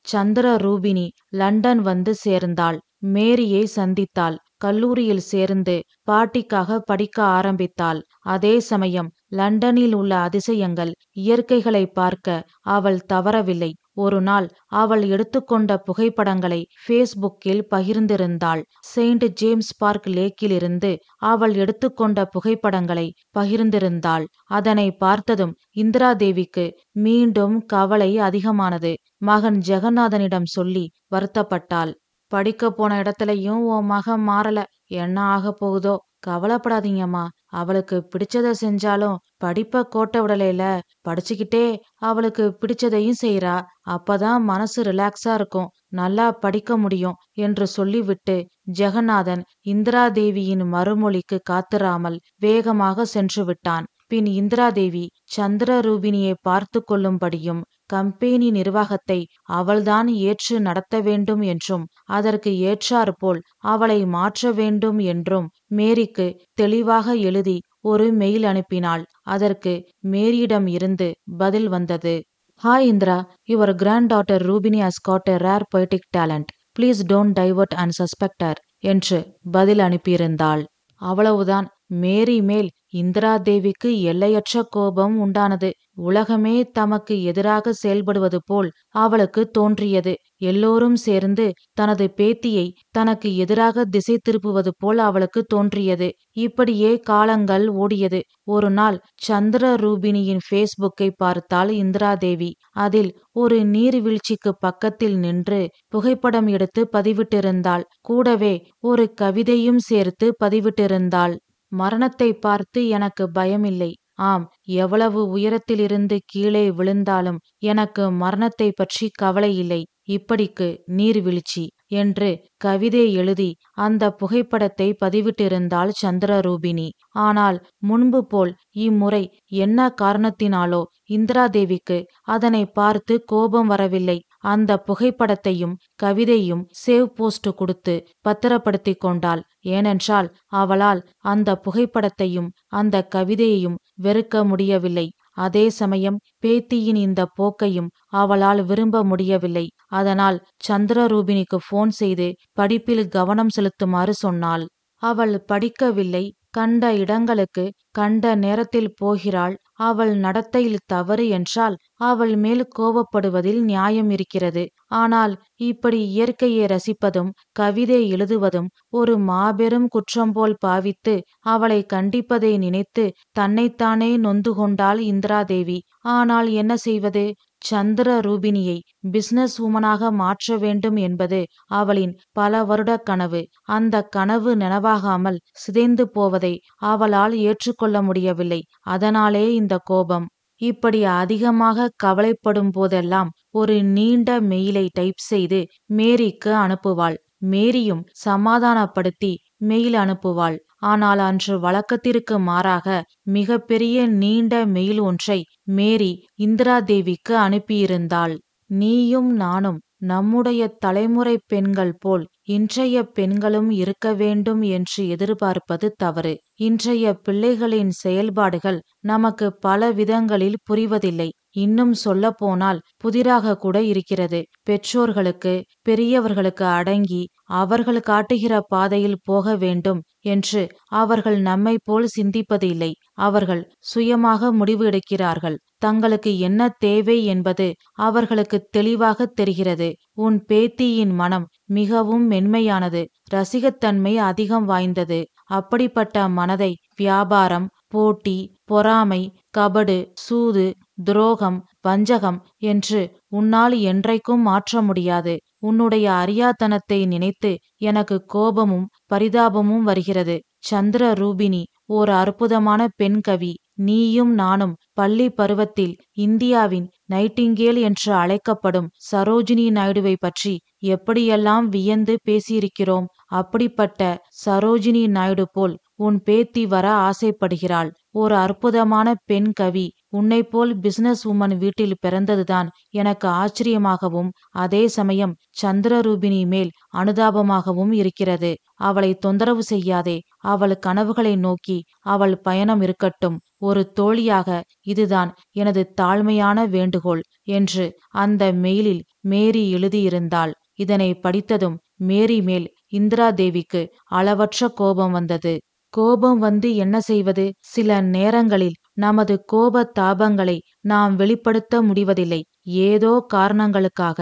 சந்திர ரூபினி லண்டன் வந்து சேர்ந்தாள். மேரியை சந்தித்தாள். கல்லூரியில் சேர்ந்து பாட்டிக்காக படிக்க ஆரம்பித்தாள். அதே சமயம் லண்டனில் உள்ள அதிசயங்கள், இயற்கைகளை பார்க்க அவள் தவறவில்லை. ஒரு நாள் அவள் எடுத்துக்கொண்ட புகைப்படங்களை ஃபேஸ்புக்கில் பகிர்ந்திருந்தாள். செயின்ட் ஜேம்ஸ் பார்க் லேக்கிலிருந்து அவள் எடுத்துக்கொண்ட புகைப்படங்களை பகிர்ந்திருந்தாள். அதனை பார்த்ததும் இந்திரா தேவிக்கு மீண்டும் கவலை அதிகமானது. மகன் ஜெகநாதனிடம் சொல்லி வருத்தப்பட்டாள். படிக்க போன இடத்துலயும் உன் மகன் மாறல. என்ன ஆக போகுதோ? கவலைப்படாதீங்கம்மா. அவளுக்கு பிடிச்சத செஞ்சாலும் படிப்ப கோட்டை விடலைல. படிச்சுக்கிட்டே அவளுக்கு பிடிச்சதையும் செய்றா. அப்பதான் மனசு ரிலாக்ஸா இருக்கும். நல்லா படிக்க முடியும் என்று சொல்லிவிட்டு ஜெகநாதன் இந்திரா தேவியின் மறுமொழிக்கு காத்திராமல் வேகமாக சென்று விட்டான். பின் இந்திரா தேவி சந்திரரூபிணியை பார்த்து கொள்ளும்படியும் கம்பெனி நிர்வாகத்தை அவள்தான் ஏற்று நடத்த வேண்டும் என்றும் அதற்கு ஏற்றாற்போல் அவளை மாற்ற வேண்டும் என்றும் மேரிக்கு தெளிவாக எழுதி ஒரு மெயில் அனுப்பினாள். அதற்கு மேரியிடம் இருந்து பதில் வந்தது. Hi Indra, your granddaughter Rubini has got a rare poetic talent. Please don't divert and suspect her என்று பதில் அனுப்பியிருந்தாள். அவ்வளவுதான். மேரி மேல் இந்திரா தேவிக்கு எல்லையற்ற கோபம் உண்டானது. உலகமே தமக்கு எதிராக செயல்படுவது போல் அவளுக்கு தோன்றியது. எல்லோரும் சேர்ந்து தனது பேத்தியை தனக்கு எதிராக திசை திருப்புவது போல் அவளுக்கு தோன்றியது. இப்படியே காலங்கள் ஓடியது. ஒரு நாள் சந்திரரூபிணியின் ஃபேஸ்புக்கை பார்த்தாள் இந்திரா தேவி. அதில் ஒரு நீர்வீழ்ச்சிக்கு பக்கத்தில் நின்று புகைப்படம் எடுத்து பதிவிட்டிருந்தாள். கூடவே ஒரு கவிதையும் சேர்த்து பதிவிட்டிருந்தாள். மரணத்தை பார்த்து எனக்கு பயமில்லை. ஆம், எவ்வளவு உயரத்திலிருந்து கீழே விழுந்தாலும் எனக்கு மரணத்தை பற்றி கவலை இல்லை. இப்படிக்கு நீர்வீழ்ச்சி என்று கவிதை எழுதி அந்த புகைப்படத்தை பதிவிட்டிருந்தாள் சந்திரரூபிணி. ஆனால் முன்பு போல் இம்முறை என்ன காரணத்தினாலோ இந்திரா தேவிக்கு அதனை பார்த்து கோபம் வரவில்லை. அந்த புகைப்படத்தையும் கவிதையும் சேவ் போஸ்ட் கொடுத்து பத்திரப்படுத்தி கொண்டாள். ஏனென்றால் அவளால் அந்த புகைப்படத்தையும் அந்த கவிதையையும் வெறுக்க முடியவில்லை. அதே சமயம் பேத்தியின் இந்த போக்கையும் அவளால் விரும்ப முடியவில்லை. அதனால் சந்திரரூபிணிக்கு போன் செய்து படிப்பில் கவனம் செலுத்துமாறு சொன்னாள். அவள் படிக்கவில்லை. கண்ட இடங்களுக்கு கண்ட நேரத்தில் போகிறாள். அவள் நடத்தையில் தவறு என்றால் அவள் மேல் கோபப்படுவதில் நியாயம் இருக்கிறது. ஆனால் இப்படி இயற்கையை ரசிப்பதும் கவிதை எழுதுவதும் ஒரு மாபெரும் குற்றம் போல் பாவித்து அவளை கண்டிப்பதை நினைத்து தன்னைத்தானே நொந்து கொண்டாள் இந்திரா தேவி. ஆனால் என்ன செய்வது? சந்திரரூபிணியை பிசினஸ் உமனாக மாற்ற வேண்டும் என்பது அவளின் பல வருட கனவு. அந்த கனவு நனவாகாமல் சிதைந்து போவதை அவளால் ஏற்றுக்கொள்ள முடியவில்லை. அதனாலே இந்த கோபம். இப்படி அதிகமாக கவலைப்படும் போதெல்லாம் ஒரு நீண்ட மெயிலை டைப் செய்து மேரிக்கு அனுப்புவாள். மேரியும் சமாதானப்படுத்தி மெயில் அனுப்புவாள். ஆனால் அன்று வழக்கத்திற்கு மாறாக மிக பெரிய நீண்ட மெயில் ஒன்றை மேரி இந்திரா தேவிக்கு அனுப்பியிருந்தாள். நீயும் நானும் நம்முடைய தலைமுறை பெண்கள் போல் இன்றைய பெண்களும் இருக்க வேண்டும் என்று எதிர்பார்ப்பது தவறு. இன்றைய பிள்ளைகளின் செயல்பாடுகள் நமக்கு பல விதங்களில் புரிவதில்லை. இன்னும் சொல்ல போனால் புதிராக கூட இருக்கிறது. பெற்றோர்களுக்கு பெரியவர்களுக்கு அடங்கி அவர்கள் காட்டுகிற பாதையில் போக வேண்டும் என்று அவர்கள் நம்மை போல் சிந்திப்பதில்லை. அவர்கள் சுயமாக முடிவு எடுக்கிறார்கள். தங்களுக்கு என்ன தேவை என்பது அவர்களுக்கு தெளிவாக தெரிகிறது. உன் பேத்தியின் மனம் மிகவும் மென்மையானது. ரசிகத்தன்மை அதிகம் வாய்ந்தது. அப்படிப்பட்ட மனதை வியாபாரம், போட்டி, பொறாமை, கபடு, சூது, துரோகம், வஞ்சகம் என்று உன்னால் என்றைக்கும் மாற்ற முடியாது. உன்னுடைய அறியாத்தனத்தை நினைத்து எனக்கு கோபமும் பரிதாபமும் வருகிறது. சந்திரரூபிணி ஓர் அற்புதமான பெண் கவி. நீயும் நானும் பள்ளி பருவத்தில் இந்தியாவின் நைட்டிங்கேல் என்று அழைக்கப்படும் சரோஜினி நாயுடுவை பற்றி எப்படியெல்லாம் வியந்து பேசியிருக்கிறோம். அப்படிப்பட்ட சரோஜினி நாயுடு போல் உன் பேத்தி வர ஆசைப்படுகிறாள். ஒரு அற்புதமான பெண் கவி உன்னை போல் பிசினஸ் உமன் வீட்டில் பிறந்ததுதான் எனக்கு ஆச்சரியமாகவும் அதே சமயம் சந்திரரூபிணி மேல் அனுதாபமாகவும் இருக்கிறது. அவளை தொந்தரவு செய்யாதே. அவள் கனவுகளை நோக்கி அவள் பயணம் இருக்கட்டும். ஒரு தோழியாக இதுதான் எனது தாழ்மையான வேண்டுகோள் என்று அந்த மெயிலில் மேரி எழுதியிருந்தாள். இதனை படித்ததும் மேரி மேல் இந்திரா தேவிக்கு அளவற்ற கோபம் வந்தது. கோபம் வந்து என்ன செய்வது? சில நேரங்களில் நமது கோப தாபங்களை நாம் வெளிப்படுத்த முடிவதில்லை. ஏதோ காரணங்களுக்காக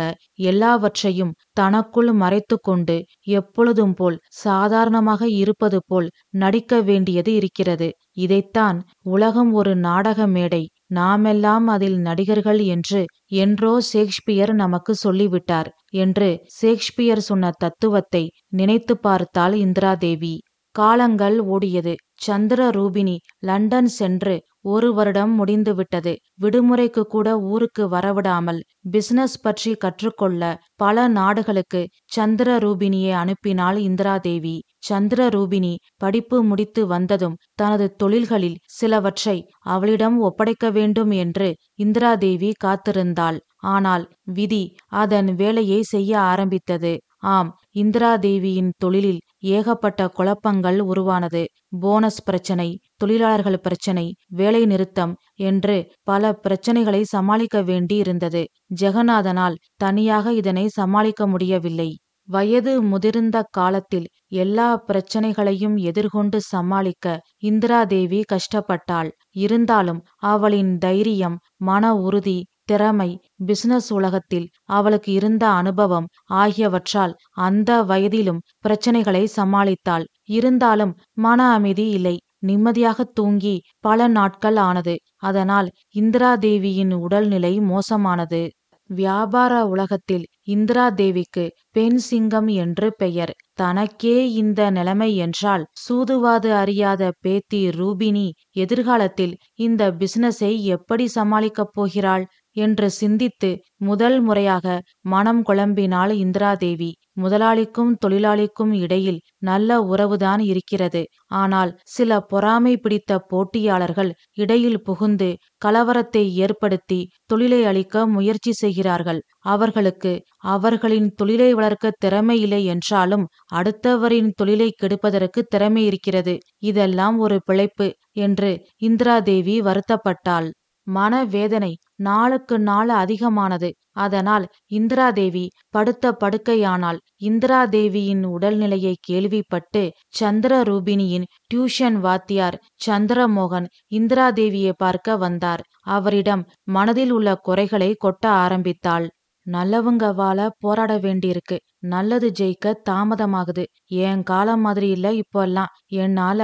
எல்லாவற்றையும் தனக்குள் மறைத்து கொண்டு எப்பொழுதும் போல் சாதாரணமாக இருப்பது போல் நடிக்க வேண்டியது இருக்கிறது. இதைத்தான் உலகம் ஒரு நாடக மேடை, நாமெல்லாம் அதில் நடிகர்கள் என்று என்றோ ஷேக்ஸ்பியர் நமக்கு சொல்லிவிட்டார் என்று ஷேக்ஸ்பியர் சொன்ன தத்துவத்தை நினைத்து பார்த்தாள் இந்திராதேவி. காலங்கள் ஓடியது. சந்திர ரூபினி லண்டன் சென்று 1 வருடம் முடிந்துவிட்டது. விடுமுறைக்கு கூட ஊருக்கு வரவிடாமல் பிசினஸ் பற்றி கற்றுக்கொள்ள பல நாடுகளுக்கு சந்திர ரூபினியை அனுப்பினாள் இந்திராதேவி. சந்திர ரூபினி படிப்பு முடித்து வந்ததும் தனது தொழில்களில் சிலவற்றை அவளிடம் ஒப்படைக்க வேண்டும் என்று இந்திராதேவி காத்திருந்தாள். ஆனால் விதி அதன் வேலையை செய்ய ஆரம்பித்தது. ஆம், இந்திராதேவியின் தொழிலில் ஏகப்பட்ட குழப்பங்கள் உருவானது. போனஸ் பிரச்சனை, தொழிலாளர்கள் பிரச்சனை, வேலை நிறுத்தம் என்று பல பிரச்சனைகளை சமாளிக்க வேண்டி இருந்தது. ஜெகநாதனால் தனியாக இதனை சமாளிக்க முடியவில்லை. வயது முதிர்ந்த காலத்தில் எல்லா பிரச்சனைகளையும் எதிர்கொண்டு சமாளிக்க இந்திராதேவி கஷ்டப்பட்டாள். இருந்தாலும் அவளின் தைரியம், மன உறுதி, திறமை, பிசினஸ் உலகத்தில் அவளுக்கு இருந்த அனுபவம் ஆகியவற்றால் அந்த வயதிலும் பிரச்சனைகளை சமாளித்தாள். இருந்தாலும் மன அமைதி இல்லை. நிம்மதியாக தூங்கி பல நாட்கள் ஆனது. அதனால் இந்திராதேவியின் உடல்நிலை மோசமானது. வியாபார உலகத்தில் இந்திராதேவிக்கு பெண் சிங்கம் என்று பெயர். தனக்கே இந்த நிலைமை என்றால் சூதுவாது அறியாத பேத்தி ரூபினி எதிர்காலத்தில் இந்த பிசினஸை எப்படி சமாளிக்கப் போகிறாள் என்று சிந்தித்து முதல் முறையாக மனம் குழம்பினாள் இந்திராதேவி. முதலாளிக்கும் தொழிலாளிக்கும் இடையில் நல்ல உறவுதான் இருக்கிறது. ஆனால் சில பொறாமை பிடித்த போட்டியாளர்கள் இடையில் புகுந்து கலவரத்தை ஏற்படுத்தி தொழிலை அழிக்க முயற்சி செய்கிறார்கள். அவர்களுக்கு அவர்களின் தொழிலை வளர்க்க திறமை இல்லை என்றாலும் அடுத்தவரின் தொழிலை கெடுப்பதற்கு திறமை இருக்கிறது. இதெல்லாம் ஒரு பிழைப்பு என்று இந்திராதேவி வருத்தப்பட்டாள். மனவேதனை நாளுக்கு நாள் அதிகமானது. அதனால் இந்திராதேவி படுத்த படுக்கையானாள். இந்திராதேவியின் உடல்நிலையை கேள்விப்பட்டு சந்திர ரூபினியின் டியூஷன் வாத்தியார் சந்திரமோகன் இந்திராதேவியை பார்க்க வந்தார். அவரிடம் மனதில் உள்ள குறைகளை கொட்ட ஆரம்பித்தாள். நல்லவங்க வாழ போராட வேண்டியிருக்கு. நல்லது ஜெயிக்க தாமதமாகுது. என் காலம் மாதிரி இல்ல இப்போல்லாம். என்னால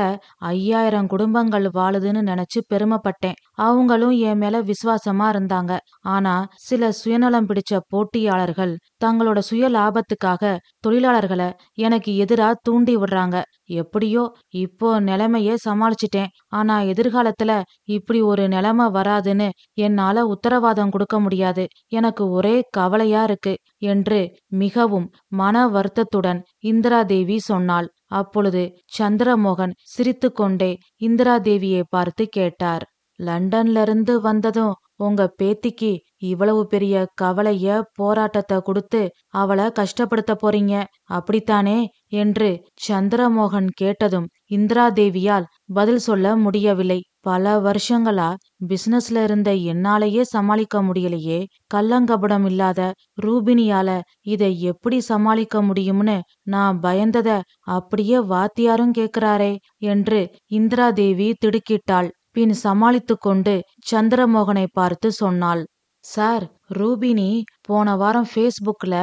5000 குடும்பங்கள் வாழுதுன்னு நினைச்சு பெருமைப்பட்டேன். அவங்களும் என் மேல விசுவாசமா இருந்தாங்க. ஆனா சில சுயநலம் பிடிச்ச போட்டியாளர்கள் தங்களோட சுய லாபத்துக்காக தொழிலாளர்களை எனக்கு எதிரா தூண்டி விடுறாங்க. எப்படியோ இப்போ நிலைமைய சமாளிச்சிட்டேன். ஆனா எதிர்காலத்துல இப்படி ஒரு நிலைமை வராதுன்னு என்னால உத்தரவாதம் கொடுக்க முடியாது. எனக்கு ஒரே கவலையா இருக்கு என்று மிகவும் மன வருத்தத்துடன் இந்திராதேவி சொன்னாள். அப்பொழுது சந்திரமோகன் சிரித்துக்கொண்டே இந்திராதேவியை பார்த்து கேட்டார். லண்டன்ல இருந்து வந்ததும் உங்க பேத்திக்கு இவ்வளவு பெரிய கவலைய போராட்டத்தை கொடுத்து அவளை கஷ்டப்படுத்த போறீங்க, அப்படித்தானே என்று சந்திரமோகன் கேட்டதும் இந்திராதேவியால் பதில் சொல்ல முடியவில்லை. பல வருஷங்களா பிசினஸ்ல இருந்த என்னாலேயே சமாளிக்க முடியலையே, கள்ளங்கபடம் இல்லாத ரூபினியால இதை எப்படி சமாளிக்க முடியும்னு நான் பயந்தத அப்படியே வாத்தியாரும் கேக்குறாரே என்று இந்திராதேவி திடுக்கிட்டாள். பின் சமாளித்து கொண்டு சந்திரமோகனை பார்த்து சொன்னாள். சார், ரூபினி போன வாரம் ஃபேஸ்புக்ல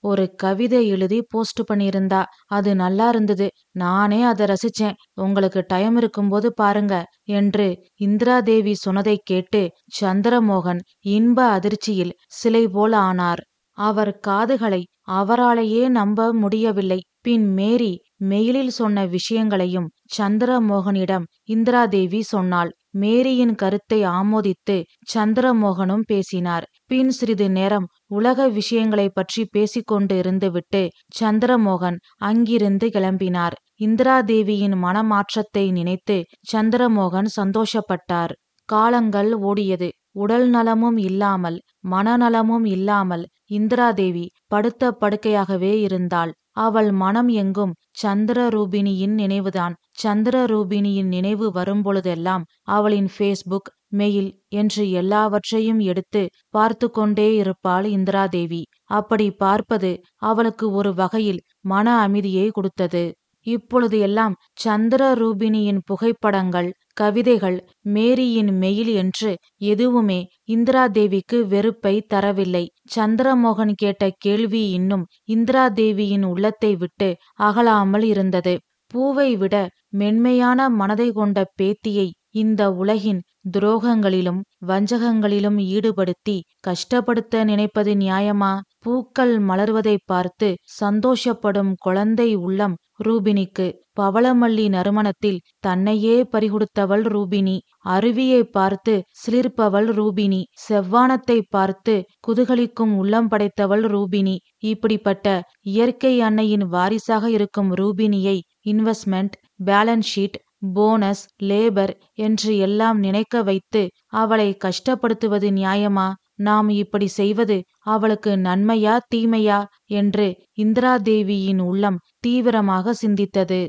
ஒரு கவிதை எழுதி போஸ்ட் பண்ணியிருந்தா. அது நல்லா இருந்தது. நானே அதை ரசிச்சேன். உங்களுக்கு டைம் இருக்கும்போது பாருங்க என்று இந்திராதேவி சொன்னதை கேட்டு சந்திரமோகன் இன்ப அதிர்ச்சியில் சிலை போல ஆனார். அவர் காதுகளை அவராலேயே நம்ப முடியவில்லை. பின் மேரி மெயிலில் சொன்ன விஷயங்களையும் சந்திரமோகனிடம் இந்திராதேவி சொன்னாள். மேரியின் கருத்தை ஆமோதித்து சந்திரமோகனும் பேசினார். பின் சிறிது நேரம் உலக விஷயங்களை பற்றி பேசிக்கொண்டு இருந்துவிட்டு சந்திரமோகன் அங்கிருந்து கிளம்பினார். இந்திராதேவியின் மனமாற்றத்தை நினைத்து சந்திரமோகன் சந்தோஷப்பட்டார். காலங்கள் ஓடியது. உடல் நலமும் இல்லாமல் மனநலமும் இல்லாமல் இந்திராதேவி படுத்த படுக்கையாகவே இருந்தாள். அவள் மனம் எங்கும் சந்திரரூபினியின் நினைவுதான். சந்திரரூபினியின் நினைவு வரும்பொழுதெல்லாம் அவளின் ஃபேஸ்புக், மெயில் என்று எல்லாவற்றையும் எடுத்து பார்த்து கொண்டே இருப்பாள் இந்திராதேவி. அப்படி பார்ப்பது அவளுக்கு ஒரு வகையில் மன அமைதியை கொடுத்தது. இப்பொழுது எல்லாம் சந்திரரூபினியின் புகைப்படங்கள், கவிதைகள், மேரியின் மெயில் என்று எதுவுமே இந்திராதேவிக்கு வெறுப்பை தரவில்லை. சந்திரமோகன் கேட்ட கேள்வி இன்னும் இந்திராதேவியின் உள்ளத்தை விட்டு அகலாமல் இருந்தது. பூவை விட மென்மையான மனதை கொண்ட பேத்தியை இந்த உலகின் துரோகங்களிலும் வஞ்சகங்களிலும் ஈடுபடுத்தி கஷ்டப்படுத்த நினைப்பது நியாயமா? பூக்கள் மலர்வதை பார்த்து சந்தோஷப்படும் குழந்தை உள்ளம் ரூபினிக்கு. பவளமல்லி நறுமணத்தில் தன்னையே பறிகொடுத்தவள் ரூபினி. அருவியை பார்த்து சிலிர்ப்பவள் ரூபினி. செவ்வானத்தை பார்த்து குதூகலிக்கும் உள்ளம் படைத்தவள் ரூபினி. இப்படிப்பட்ட இயற்கை அன்னையின் வாரிசாக இருக்கும் ரூபினியை investment, balance sheet, bonus, labour என்று எல்லாம் நினைக்க வைத்து அவளை கஷ்டப்படுத்துவது நியாயமா? நாம் இப்படி செய்வது அவளுக்கு நன்மையா தீமையா என்று இந்திராதேவியின் உள்ளம் தீவிரமாக சிந்தித்தது.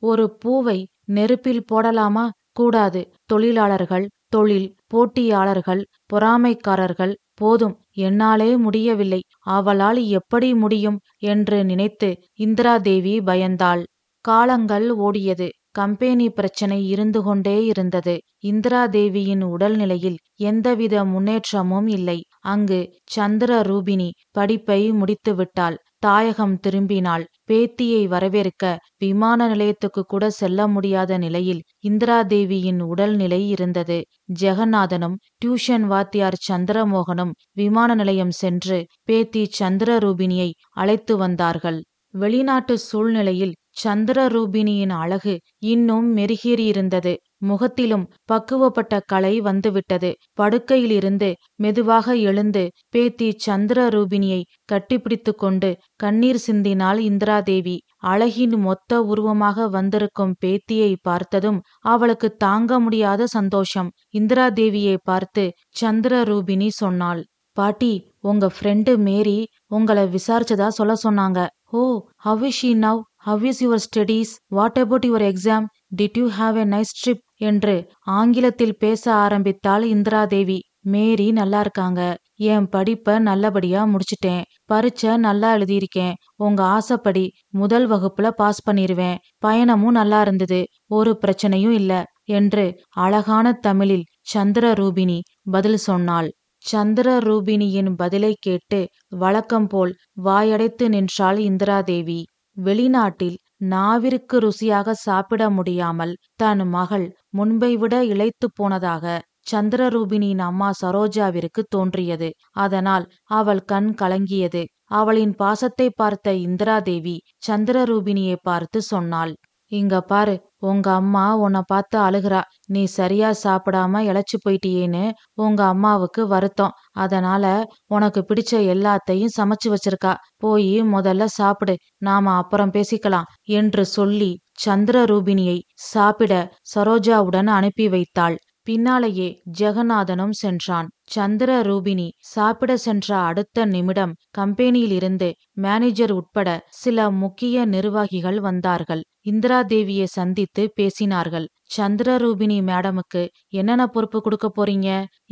ஒரு பூவை நெருப்பில் போடலாமா? கூடாது. தொழிலாளர்கள், தொழில், போட்டியாளர்கள், பொறாமைக்காரர்கள், போதும், என்னாலே முடியவில்லை, அவளால் எப்படி முடியும் என்று நினைத்து இந்திராதேவி பயந்தாள். காலங்கள் ஓடியது. கம்பெனி பிரச்சனை இருந்து கொண்டே இருந்தது. இந்திராதேவியின் உடல்நிலையில் எந்தவித முன்னேற்றமும் இல்லை. அங்கு சந்திர ரூபினி படிப்பை முடித்துவிட்டாள். தாயகம் திரும்பினாள். பேத்தியை வரவேற்க விமான நிலையத்துக்கு கூட செல்ல முடியாத நிலையில் இந்திராதேவியின் உடல்நிலை இருந்தது. ஜெகநாதனும் டியூஷன் வாத்தியார் சந்திரமோகனும் விமான நிலையம் சென்று பேத்தி சந்திர ரூபினியை அழைத்து வந்தார்கள். வெளிநாட்டு சூழ்நிலையில் சந்திர ரூபினியின் அழகு இன்னும் மெருகேறியிருந்தது. முகத்திலும் பக்குவப்பட்ட கலை வந்துவிட்டது. படுக்கையிலிருந்து மெதுவாக எழுந்து பேத்தி சந்திர ரூபினியை கட்டிப்பிடித்து கொண்டு கண்ணீர் சிந்தினாள் இந்திராதேவி. அழகின் மொத்த உருவமாக வந்திருக்கும் பேத்தியை பார்த்ததும் அவளுக்கு தாங்க முடியாத சந்தோஷம். இந்திராதேவியை பார்த்து சந்திர ரூபினி சொன்னாள், பாட்டி, உங்க ஃப்ரெண்டு மேரி உங்களை விசாரிச்சதா சொல்ல சொன்னாங்க. ஓ, how is she now? How is your studies? What about your exam? Did you have a nice trip? என்று ஆங்கிலத்தில் பேச ஆரம்பித்தாள் இந்திராதேவி. மேரி நல்லா இருக்காங்க. என் படிப்பை நல்லபடியா முடிச்சிட்டேன். பரீட்சை நல்லா எழுதியிருக்கேன். உங்க ஆசைப்படி முதல் வகுப்புல பாஸ் பண்ணிருவேன். பயணமும் நல்லா இருந்தது. ஒரு பிரச்சனையும் இல்ல என்று அழகான தமிழில் சந்திர ரூபினி பதில் சொன்னாள். சந்திர ரூபினியின் பதிலை கேட்டு வழக்கம் போல் வாயடைத்து நின்றாள் இந்திராதேவி. வெளிநாட்டில் நாவிற்கு ருசியாக சாப்பிட முடியாமல் தன் மகள் முன்பை விட இளைத்து போனதாக சந்திர ரூபினியின் அம்மா சரோஜாவிற்கு தோன்றியது. அதனால் அவள் கண் கலங்கியது. அவளின் பாசத்தை பார்த்த இந்திராதேவி சந்திர ரூபினியை பார்த்து சொன்னாள், இங்க பாரு, உங்க அம்மா உன்னை பார்த்து அழுகிறா. நீ சரியா சாப்பிடாம இளைச்சு போயிட்டியேன்னு உங்க அம்மாவுக்கு வருத்தம். அதனால உனக்கு பிடிச்ச எல்லாத்தையும் சமைச்சு வச்சிருக்கா. போய் முதல்ல சாப்பிடு, நாம அப்புறம் பேசிக்கலாம் என்று சொல்லி சந்திர ரூபினியை சாப்பிட சரோஜாவுடன் அனுப்பி வைத்தாள். பின்னாலேயே ஜெகநாதனும் சென்றான். சந்திர ரூபினி சாப்பிட சென்ற அடுத்த நிமிடம் கம்பெனியிலிருந்து மேனேஜர் உட்பட சில முக்கிய நிர்வாகிகள் வந்தார்கள். இந்திராதேவியை சந்தித்து பேசினார்கள். சந்திர ரூபினி மேடமுக்கு என்னென்ன பொறுப்பு கொடுக்க போறீங்க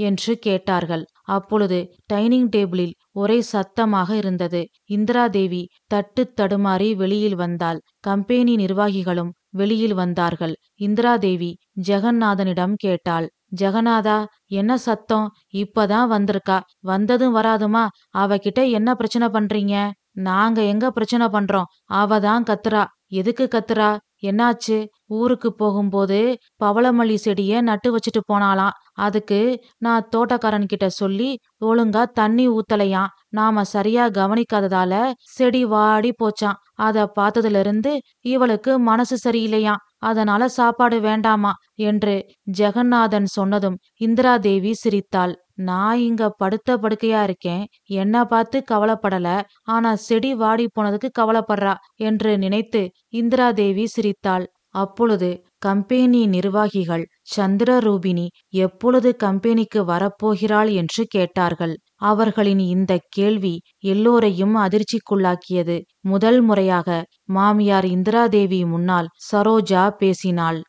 என்று கேட்டார்கள். அப்பொழுது டைனிங் டேபிளில் ஒரே சத்தமாக இருந்தது. இந்திராதேவி தட்டு தடுமாறி வெளியில் வந்தாள். கம்பெனி நிர்வாகிகளும் வெளியில் வந்தார்கள். இந்திராதேவி ஜெகநாதனிடம் கேட்டாள், ஜெகநாதா, என்ன சத்தம்? இப்பதான் வந்திருக்கா. வந்ததும் வராதுமா அவகிட்ட என்ன பிரச்சனை பண்றீங்க? நாங்க எங்க பிரச்சனை பண்றோம்? அவதான் கத்துறா. எதுக்கு கத்துறா? என்னாச்சு? ஊருக்கு போகும்போது பவளமல்லி செடிய நட்டு வச்சுட்டு போனாலாம். அதுக்கு நான் தோட்டக்காரன் கிட்ட சொல்லி ஒழுங்கா தண்ணி ஊத்தலையாம். நாம சரியா கவனிக்காததால செடி வாடி போச்சான். அத பார்த்ததுல இருந்து இவளுக்கு மனசு சரியில்லையாம். அதனால சாப்பாடு வேண்டாமா என்று ஜெகநாதன் சொன்னதும் இந்திராதேவி சிரித்தாள். நான் இங்க படுத்த படுக்கையா இருக்கேன். என்ன பார்த்து கவலைப்படல, ஆனா செடி வாடி போனதுக்கு கவலைப்படுறா என்று நினைத்து இந்திராதேவி சிரித்தாள். அப்பொழுது கம்பெனி நிர்வாகிகள் சந்திர ரூபினி எப்பொழுது கம்பெனிக்கு வரப்போகிறாள் என்று கேட்டார்கள். அவர்களின் இந்த கேள்வி எல்லோரையும் அதிர்ச்சிக்குள்ளாக்கியது. முதல் முறையாக மாமியார் இந்திராதேவி முன்னால் சரோஜா பேசினாள்.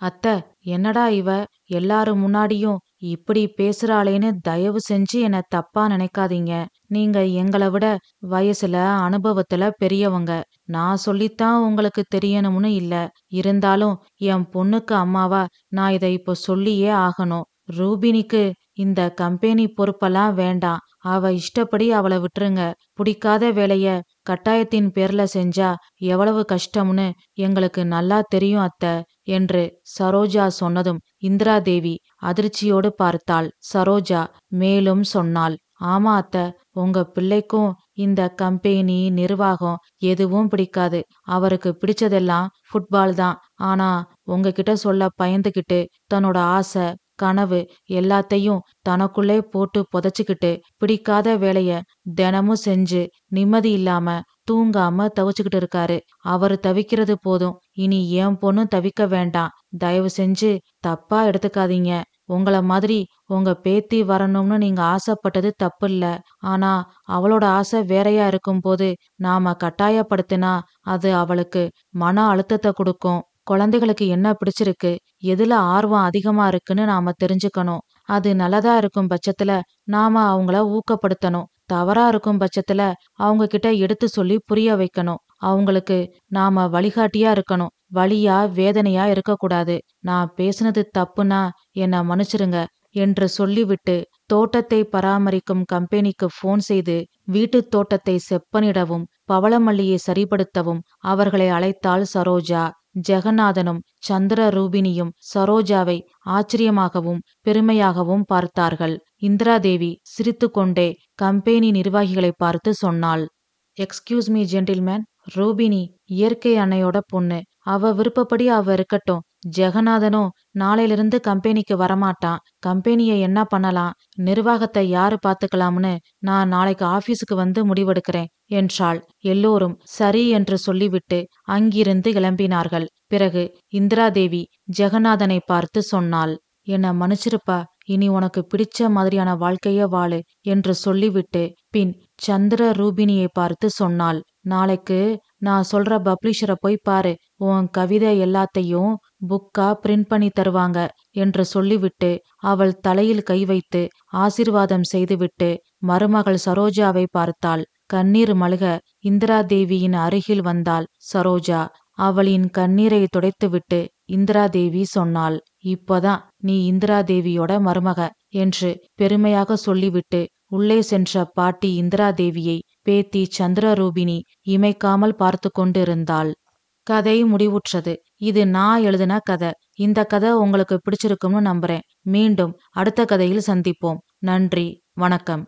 அத்தை, என்னடா இவ எல்லாரும் முன்னாடியும் இப்படி பேசுறாளேன்னு தயவு செஞ்சு என்ன தப்பா நினைக்காதீங்க. நீங்க எங்களை விட வயசுல அனுபவத்துல பெரியவங்க. நான் சொல்லித்தான் உங்களுக்கு தெரியணும்னு இல்ல. இருந்தாலும் என் பொண்ணுக்கு அம்மாவா நான் இதை இப்போ சொல்லியே ஆகணும். ரூபினிக்கு இந்த கம்பெனி பொறுப்பெல்லாம் வேண்டாம். அவ இஷ்டப்படி அவள விட்டுருங்க. பிடிக்காத வேலைய கட்டாயத்தின் பேர்ல செஞ்சா எவ்வளவு கஷ்டம்னு எங்களுக்கு நல்லா தெரியும் அத்தை என்று சரோஜா சொன்னதும் இந்திராதேவி அதிர்ச்சியோடு பார்த்தாள். சரோஜா மேலும் சொன்னாள், ஆமா அத்தை, உங்க பிள்ளைக்கும் இந்த கம்பெனி நிர்வாகம் எதுவும் பிடிக்காது. அவருக்கு பிடிச்சதெல்லாம் ஃபுட்பால் தான். ஆனா உங்ககிட்ட சொல்ல பயந்துகிட்டு தன்னோட ஆசை கனவு எல்லாத்தையும் தனக்குள்ளே போட்டு புதைச்சுக்கிட்டு பிடிக்காத வேலைய தினமும் செஞ்சு நிம்மதி இல்லாம தூங்காம தவிச்சுக்கிட்டு இருக்காரு. அவரு தவிக்கிறது போதும். இனி என் பொண்ணும் தவிக்க வேண்டாம். தயவு செஞ்சு தப்பா எடுத்துக்காதீங்க. உங்கள மாதிரி உங்க பேத்தி வரணும்னு நீங்க ஆசைப்பட்டது தப்பில்ல. ஆனா அவளோட ஆசை வேறையா இருக்கும்போது நாம கட்டாயப்படுத்தினா அது அவளுக்கு மன அழுத்தத்தை கொடுக்கும். குழந்தைகளுக்கு என்ன பிடிச்சிருக்கு, எதுல ஆர்வம் அதிகமா இருக்குன்னு நாம தெரிஞ்சுக்கணும். அது நல்லதா இருக்கும் பட்சத்துல நாம அவங்கள ஊக்கப்படுத்தணும். தவறா இருக்கும் பட்சத்துல அவங்க கிட்ட எடுத்து சொல்லி புரிய வைக்கணும். அவங்களுக்கு நாம வழிகாட்டியா இருக்கணும். வலியா வேதனையா இருக்கக்கூடாது. நான் பேசுனது தப்புனா என்ன மன்னிச்சிருங்க என்று சொல்லிவிட்டு தோட்டத்தை பராமரிக்கும் கம்பெனிக்கு போன் செய்து வீட்டு தோட்டத்தை செப்பனிடவும் பவளமல்லியை சரிப்படுத்தவும் அவர்களை அழைத்தாள் சரோஜா. ஜெகநாதனும் சந்திர ரூபினியும் சரோஜாவை ஆச்சரியமாகவும் பெருமையாகவும் பார்த்தார்கள். இந்திராதேவி சிரித்துக்கொண்டே கம்பெனி நிர்வாகிகளை பார்த்து சொன்னாள், எக்ஸ்கியூஸ் மீ ஜென்டில்மேன், ரூபினி இயற்கை அன்னையோட பொண்ணு. அவ விருப்பப்படி அவ இருக்கட்டும். ஜெகநாதனும் நாளையிலிருந்து கம்பெனிக்கு வரமாட்டான். கம்பெனியை என்ன பண்ணலாம், நிர்வாகத்தை யாரு பாத்துக்கலாம்னு நான் நாளைக்கு ஆபீஸுக்கு வந்து முடிவெடுக்கிறேன் என்றாள். எல்லோரும் சரி என்று சொல்லிவிட்டு அங்கிருந்து கிளம்பினார்கள். பிறகு இந்திராதேவி ஜெகநாதனை பார்த்து சொன்னாள், என்ன மன்னிச்சிருப்பா, இனி உனக்கு பிடிச்ச மாதிரியான வாழ்க்கைய வாழு என்று சொல்லிவிட்டு பின் சந்திர ரூபினியை பார்த்து சொன்னாள், நாளைக்கு நான் சொல்ற பப்ளிஷரை போய் பாரு. உன் கவிதை எல்லாத்தையும் புக்கா பிரிண்ட் பண்ணி தருவாங்க என்று சொல்லிவிட்டு அவள் தலையில் கை வைத்து ஆசிர்வாதம் செய்துவிட்டு மருமகள் சரோஜாவை பார்த்தாள். கண்ணீர் மல்க இந்திராதேவியின் அருகில் வந்தாள் சரோஜா. அவளின் கண்ணீரை துடைத்துவிட்டு இந்திராதேவி சொன்னாள், இப்போதான் நீ இந்திராதேவியோட மருமக என்று பெருமையாக சொல்லிவிட்டு உள்ளே சென்ற பாட்டி இந்திராதேவியை பேத்தி சந்திரரூபினி இமைக்காமல் பார்த்து கொண்டிருந்தாள். கதை முடிவுற்றது. இது நான் எழுதின கதை. இந்த கதை உங்களுக்கு பிடிச்சிருக்கும்னு நம்புறேன். மீண்டும் அடுத்த கதையில் சந்திப்போம். நன்றி, வணக்கம்.